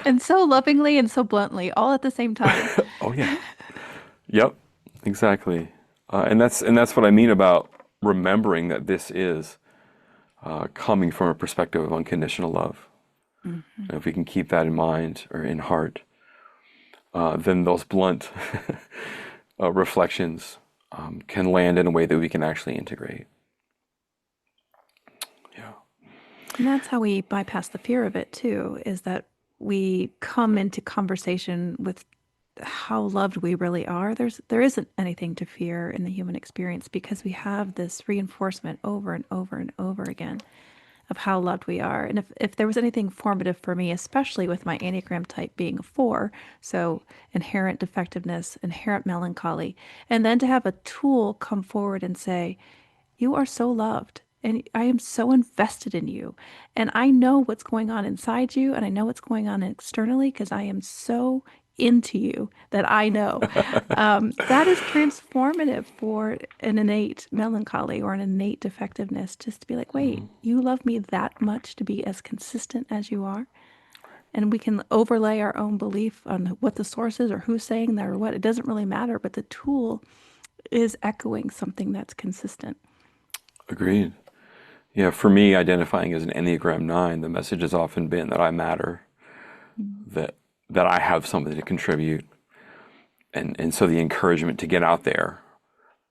And so lovingly and so bluntly, all at the same time. Oh yeah. Yep. Exactly. And that's what I mean about remembering that this is coming from a perspective of unconditional love. Mm-hmm. And if we can keep that in mind or in heart, then those blunt reflections can land in a way that we can actually integrate. Yeah. And that's how we bypass the fear of it too, is that we come into conversation with how loved we really are. There isn't anything to fear in the human experience because we have this reinforcement over and over and over again of how loved we are. And if there was anything formative for me, especially with my Enneagram type being a 4, so inherent defectiveness, inherent melancholy, and then to have a tool come forward and say, you are so loved. And I am so invested in you. And I know what's going on inside you. And I know what's going on externally because I am so into you that I know. That is transformative for an innate melancholy or an innate defectiveness, just to be like, wait, you love me that much to be as consistent as you are? And we can overlay our own belief on what the source is or who's saying that or what. It doesn't really matter. But the tool is echoing something that's consistent. Agreed. Yeah, for me, identifying as an Enneagram 9, the message has often been that I matter, that I have something to contribute. And so the encouragement to get out there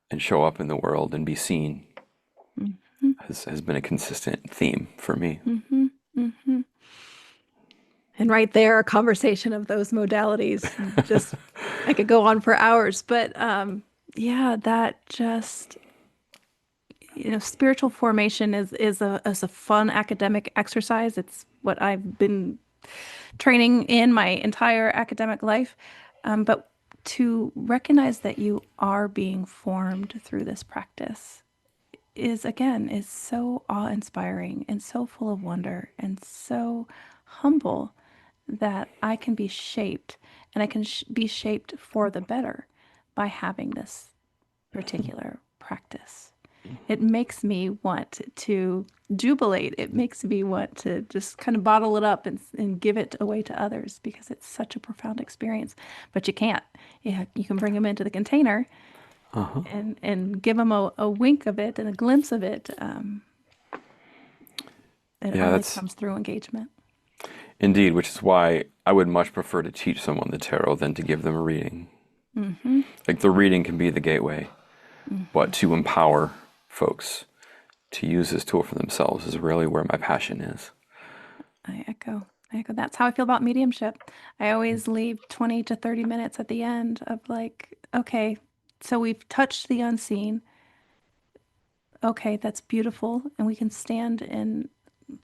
and show up in the world and be seen has been a consistent theme for me. And right there, a conversation of those modalities, just I could go on for hours. But yeah, that just, spiritual formation is a fun academic exercise. It's what I've been training in my entire academic life. But to recognize that you are being formed through this practice is so awe-inspiring and so full of wonder and so humble that I can be shaped, and I can be shaped for the better by having this particular practice. It makes me want to jubilate. It makes me want to just kind of bottle it up and give it away to others because it's such a profound experience. But you can't. You can bring them into the container and give them a wink of it and a glimpse of it. It Yeah, only that's comes through engagement. indeed, which is why I would much prefer to teach someone the tarot than to give them a reading. Like the reading can be the gateway, but to empower folks to use this tool for themselves is really where my passion is. I echo. That's how I feel about mediumship. I always leave 20 to 30 minutes at the end of like, okay, so we've touched the unseen. Okay, that's beautiful. And we can stand in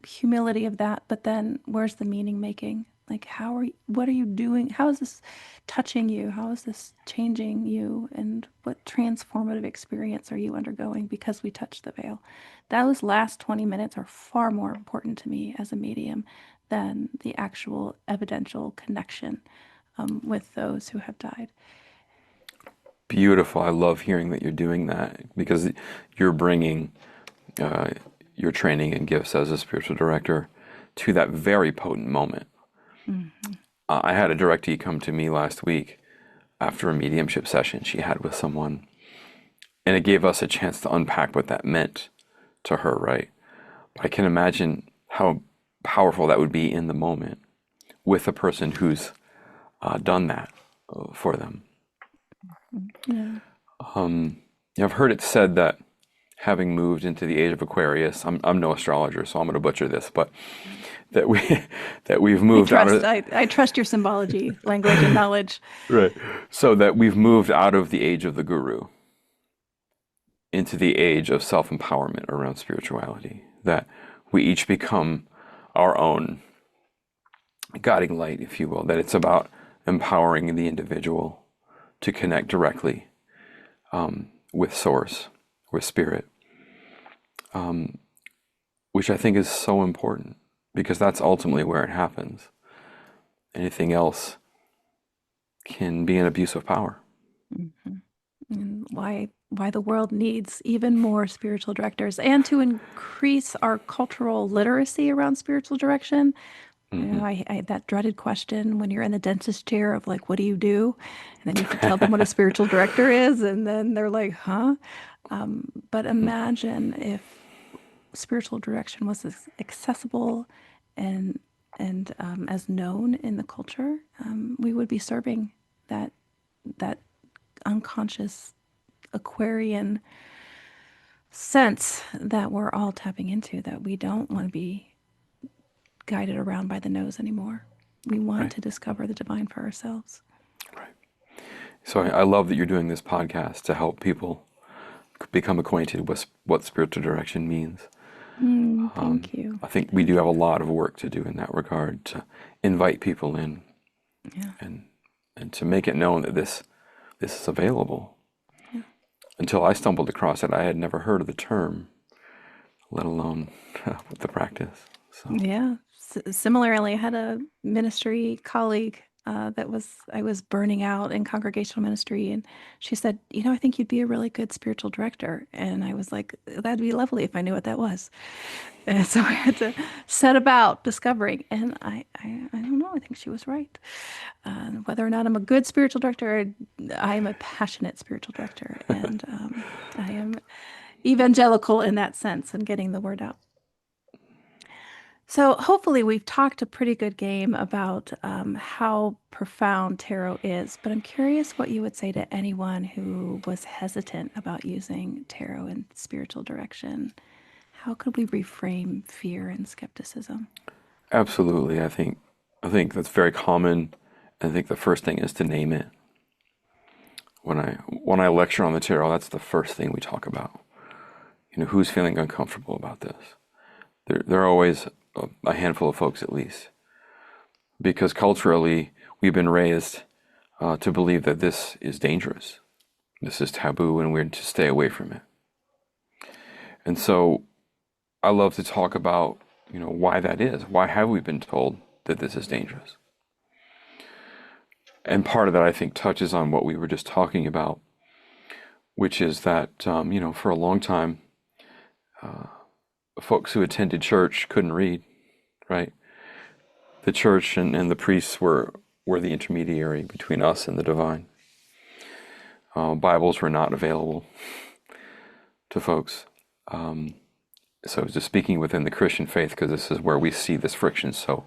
humility of that. But then where's the meaning making? Like, what are you doing? How is this touching you? How is this changing you? And what transformative experience are you undergoing because we touched the veil? Those last 20 minutes are far more important to me as a medium than the actual evidential connection with those who have died. Beautiful. I love hearing that you're doing that because you're bringing your training and gifts as a spiritual director to that very potent moment. I had a directee come to me last week after a mediumship session she had with someone, and it gave us a chance to unpack what that meant to her, right? But I can imagine how powerful that would be in the moment with a person who's done that for them. Yeah. I've heard it said that having moved into the age of Aquarius, I'm no astrologer, so I'm going to butcher this, but that we've moved out of I trust your symbology, language, and knowledge. right. So that we've moved out of the age of the guru into the age of self-empowerment around spirituality. That we each become our own guiding light, if you will. That it's about empowering the individual to connect directly with Source, with Spirit, which I think is so important because that's ultimately where it happens. Anything else can be an abuse of power. And why the world needs even more spiritual directors, and to increase our cultural literacy around spiritual direction. I that dreaded question when you're in the dentist chair of like, what do you do? And then you have to tell them what a spiritual director is, and then they're like, huh? But imagine if spiritual direction was as accessible and as known in the culture, we would be serving that unconscious Aquarian sense that we're all tapping into, that we don't want to be guided around by the nose anymore. We want Right. to discover the divine for ourselves. Right. So I love that you're doing this podcast to help people become acquainted with what spiritual direction means. Thank you. I think we do have a lot of work to do in that regard to invite people in, Yeah. and to make it known that this is available. Yeah. Until I stumbled across it, I had never heard of the term, let alone the practice. So. Yeah. Similarly, I had a ministry colleague I was burning out in congregational ministry, and she said, I think you'd be a really good spiritual director. And I was like, that'd be lovely if I knew what that was. And so I had to set about discovering, and I don't know. I think she was right. Whether or not I'm a good spiritual director, I am a passionate spiritual director, and I am evangelical in that sense and getting the word out. So hopefully we've talked a pretty good game about how profound tarot is, but I'm curious what you would say to anyone who was hesitant about using tarot in spiritual direction. How could we reframe fear and skepticism? Absolutely. I think that's very common. I think the first thing is to name it. When I lecture on the tarot, that's the first thing we talk about. Who's feeling uncomfortable about this? There are always a handful of folks at least, because culturally we've been raised to believe that this is dangerous, this is taboo, and we're to stay away from it. And so I love to talk about why that is. Why have we been told that this is dangerous? And part of that, I think, touches on what we were just talking about, which is that for a long time, folks who attended church couldn't read, right? The church and the priests were the intermediary between us and the divine. Bibles were not available to folks. So just speaking within the Christian faith, because this is where we see this friction so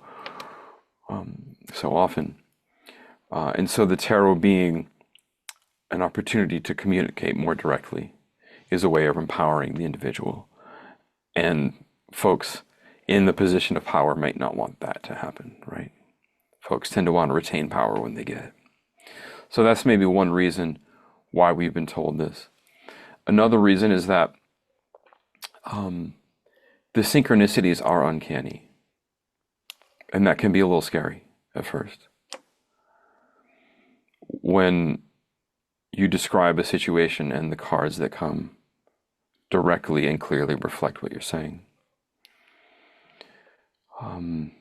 often. And so the tarot being an opportunity to communicate more directly is a way of empowering the individual. And folks in the position of power might not want that to happen, right? Folks tend to want to retain power when they get it. So that's maybe one reason why we've been told this. Another reason is that the synchronicities are uncanny. And that can be a little scary at first. When you describe a situation and the cards that come directly and clearly reflect what you're saying. And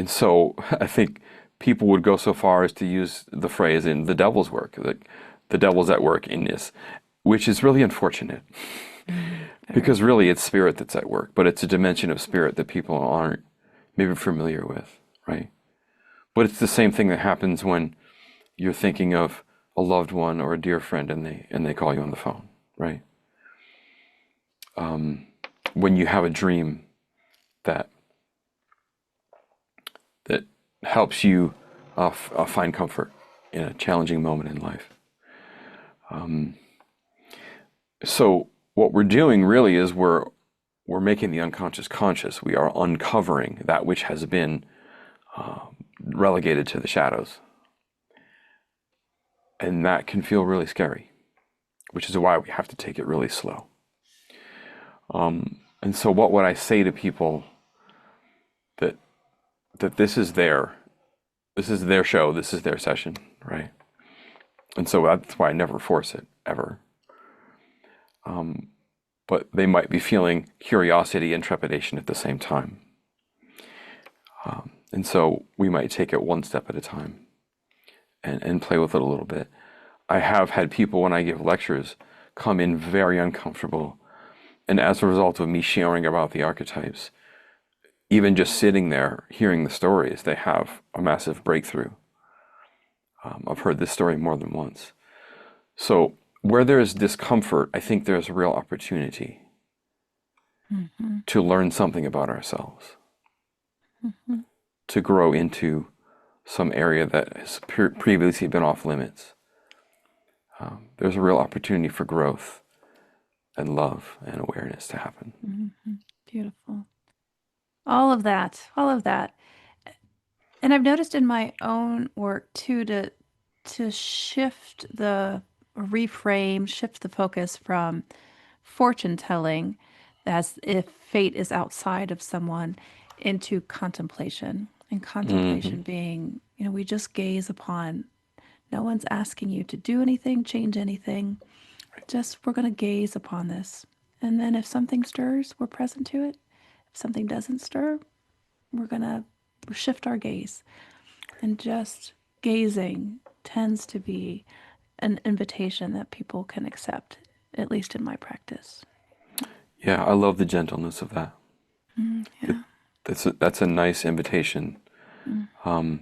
so I think people would go so far as to use the phrase in the devil's work, that the devil's at work in this, which is really unfortunate. Because really it's spirit that's at work, but it's a dimension of spirit that people aren't maybe familiar with, right? But it's the same thing that happens when you're thinking of a loved one or a dear friend and they call you on the phone, right? When you have a dream that helps you find comfort in a challenging moment in life. So what we're doing really is we're making the unconscious conscious. We are uncovering that which has been relegated to the shadows. And that can feel really scary, which is why we have to take it really slow. And so what would I say to people that this is their show, this is their session, right? And so that's why I never force it, ever. But they might be feeling curiosity and trepidation at the same time. And so we might take it one step at a time and play with it a little bit. I have had people, when I give lectures, come in very uncomfortable. And as a result of me sharing about the archetypes, even just sitting there hearing the stories, they have a massive breakthrough. I've heard this story more than once. So where there's discomfort, I think there's a real opportunity to learn something about ourselves, to grow into some area that has previously been off limits. There's a real opportunity for growth and love and awareness to happen. Beautiful. All of that, all of that. And I've noticed in my own work too to shift the reframe, shift the focus from fortune telling as if fate is outside of someone into contemplation. And Hmm. contemplation being, we just gaze upon. No one's asking you to do anything, change anything. Just we're going to gaze upon this. And then if something stirs, we're present to it. If something doesn't stir, we're going to shift our gaze. And just gazing tends to be an invitation that people can accept, at least in my practice. Yeah, I love the gentleness of that. That Yeah. that's a nice invitation Mm,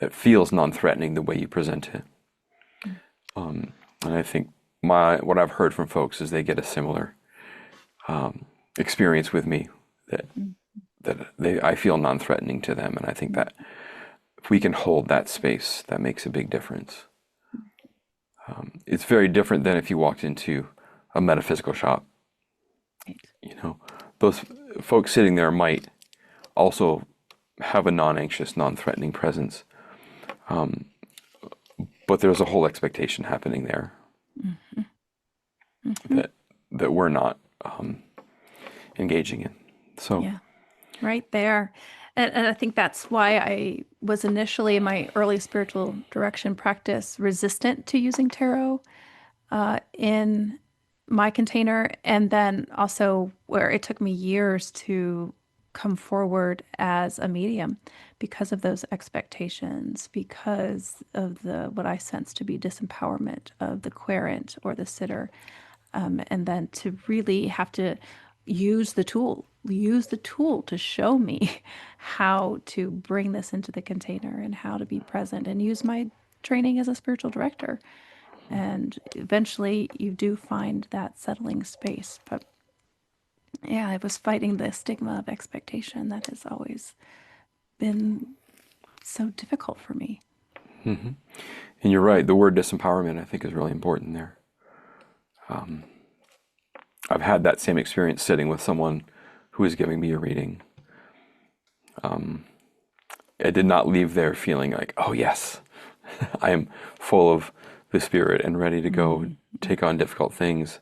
that feels non-threatening the way you present it. mm, And I think what I've heard from folks is they get a similar experience with me that mm, I feel non-threatening to them, and I think that if we can hold that space, that makes a big difference. It's very different than if you walked into a metaphysical shop. right. You know, those folks sitting there might also have a non-anxious, non-threatening presence, but there's a whole expectation happening there Mm-hmm. Mm-hmm. that we're not engaging in. So, Yeah. Right there. And I think that's why I was initially in my early spiritual direction practice resistant to using tarot in my container. And then also where it took me years to come forward as a medium because of those expectations, because of the what I sense to be disempowerment of the querent or the sitter, and then to really have to use the tool to show me how to bring this into the container and how to be present and use my training as a spiritual director. And eventually you do find that settling space. But yeah, I was fighting the stigma of expectation that has always been so difficult for me. and you're right, the word disempowerment I think is really important there. I've had that same experience sitting with someone who is giving me a reading. I did not leave there feeling like, oh yes, I am full of the spirit and ready to go Mm-hmm. take on difficult things.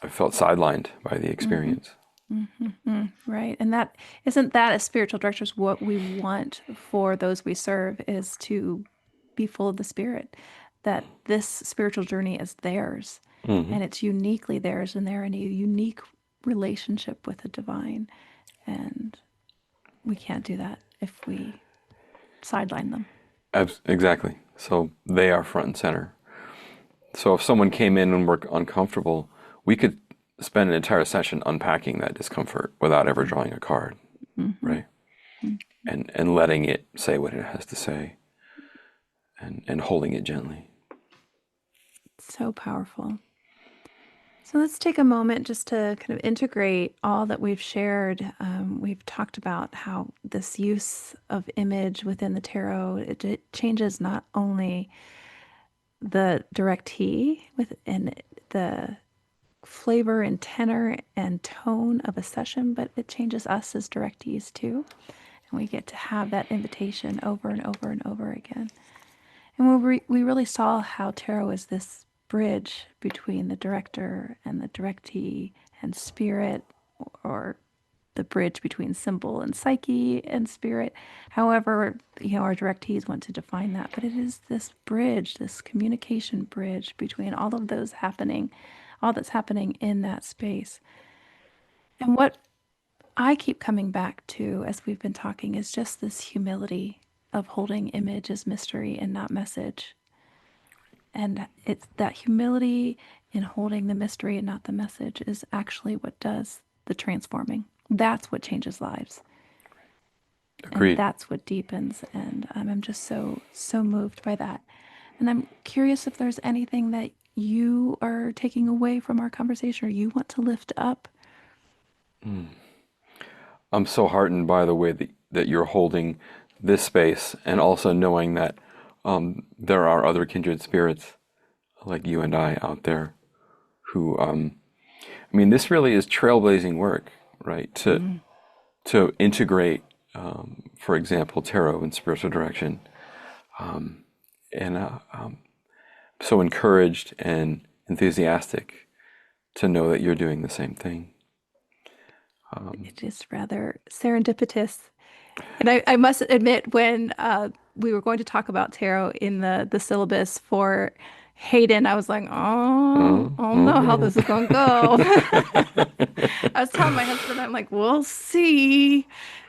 I felt sidelined by the Mm-hmm. experience. Mm-hmm. Right. And that isn't that as spiritual directors, what we want for those we serve is to be full of the spirit, that this spiritual journey is theirs Hmm. and it's uniquely theirs and they're in a unique relationship with the divine. And we can't do that if we sideline them. Exactly. So they are front and center. So if someone came in and were uncomfortable, we could spend an entire session unpacking that discomfort without ever drawing a card, Mm-hmm. right? And letting it say what it has to say and holding it gently. So powerful. So let's take a moment just to kind of integrate all that we've shared. We've talked about how this use of image within the tarot it changes not only the directee within the flavor and tenor and tone of a session, but it changes us as directees too, and we get to have that invitation over and over and over again. And we really saw how tarot is this bridge between the director and the directee and spirit, or the bridge between symbol and psyche and spirit. However, our directees want to define that, but it is this bridge, this communication bridge between all of those happening, all that's happening in that space. And what I keep coming back to as we've been talking is just this humility of holding image as mystery and not message. And it's that humility in holding the mystery and not the message is actually what does the transforming. That's what changes lives. And Agreed. that's what deepens. And I'm just so moved by that. And I'm curious if there's anything that you are taking away from our conversation or you want to lift up. I'm so heartened by the way that you're holding this space and also knowing that there are other kindred spirits like you and I out there who, I mean, this really is trailblazing work. right? To integrate, for example, tarot and spiritual direction, and so encouraged and enthusiastic to know that you're doing the same thing. It is rather serendipitous. And I must admit, when we were going to talk about tarot in the syllabus for Haden, I was like, oh, I don't know how this is going to go. I was telling my husband, I'm like, we'll see.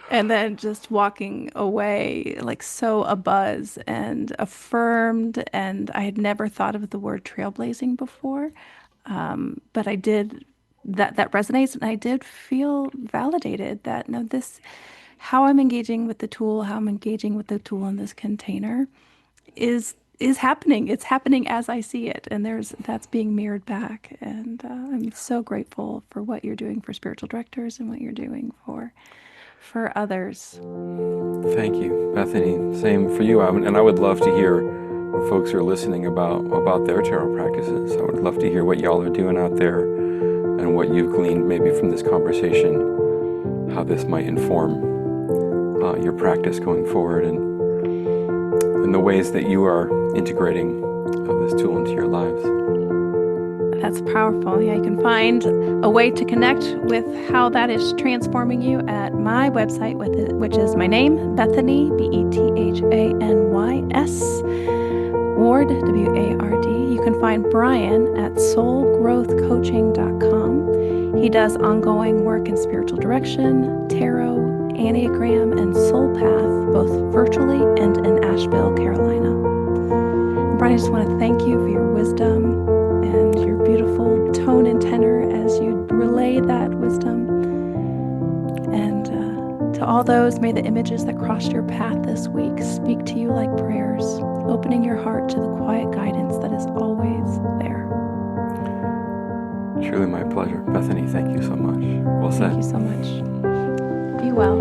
And then just walking away, like so abuzz and affirmed. And I had never thought of the word trailblazing before. But I did, that resonates. And I did feel validated that, no, how I'm engaging with the tool, how I'm engaging with the tool in this container is happening. It's happening as I see it, and that's being mirrored back. And I'm so grateful for what you're doing for spiritual directors and what you're doing for others. Thank you, Bethany. Same for you. And I would love to hear what folks are listening about their tarot practices. I would love to hear what y'all are doing out there and what you've gleaned maybe from this conversation, how this might inform your practice going forward, and the ways that you are integrating this tool into your lives. That's powerful. Yeah, you can find a way to connect with how that is transforming you at my website, which is my name, Bethany, Bethanys, Ward, Ward. You can find Brian at soulgrowthcoaching.com. He does ongoing work in spiritual direction, tarot, Enneagram, and Soul Path, both virtually and in Asheville, Carolina. And Brian, I just want to thank you for your wisdom and your beautiful tone and tenor as you relay that wisdom. And to all those, may the images that crossed your path this week speak to you like prayers, opening your heart to the quiet guidance that is always there. Truly my pleasure. Bethany, thank you so much. Well said. Thank you so much. Be well.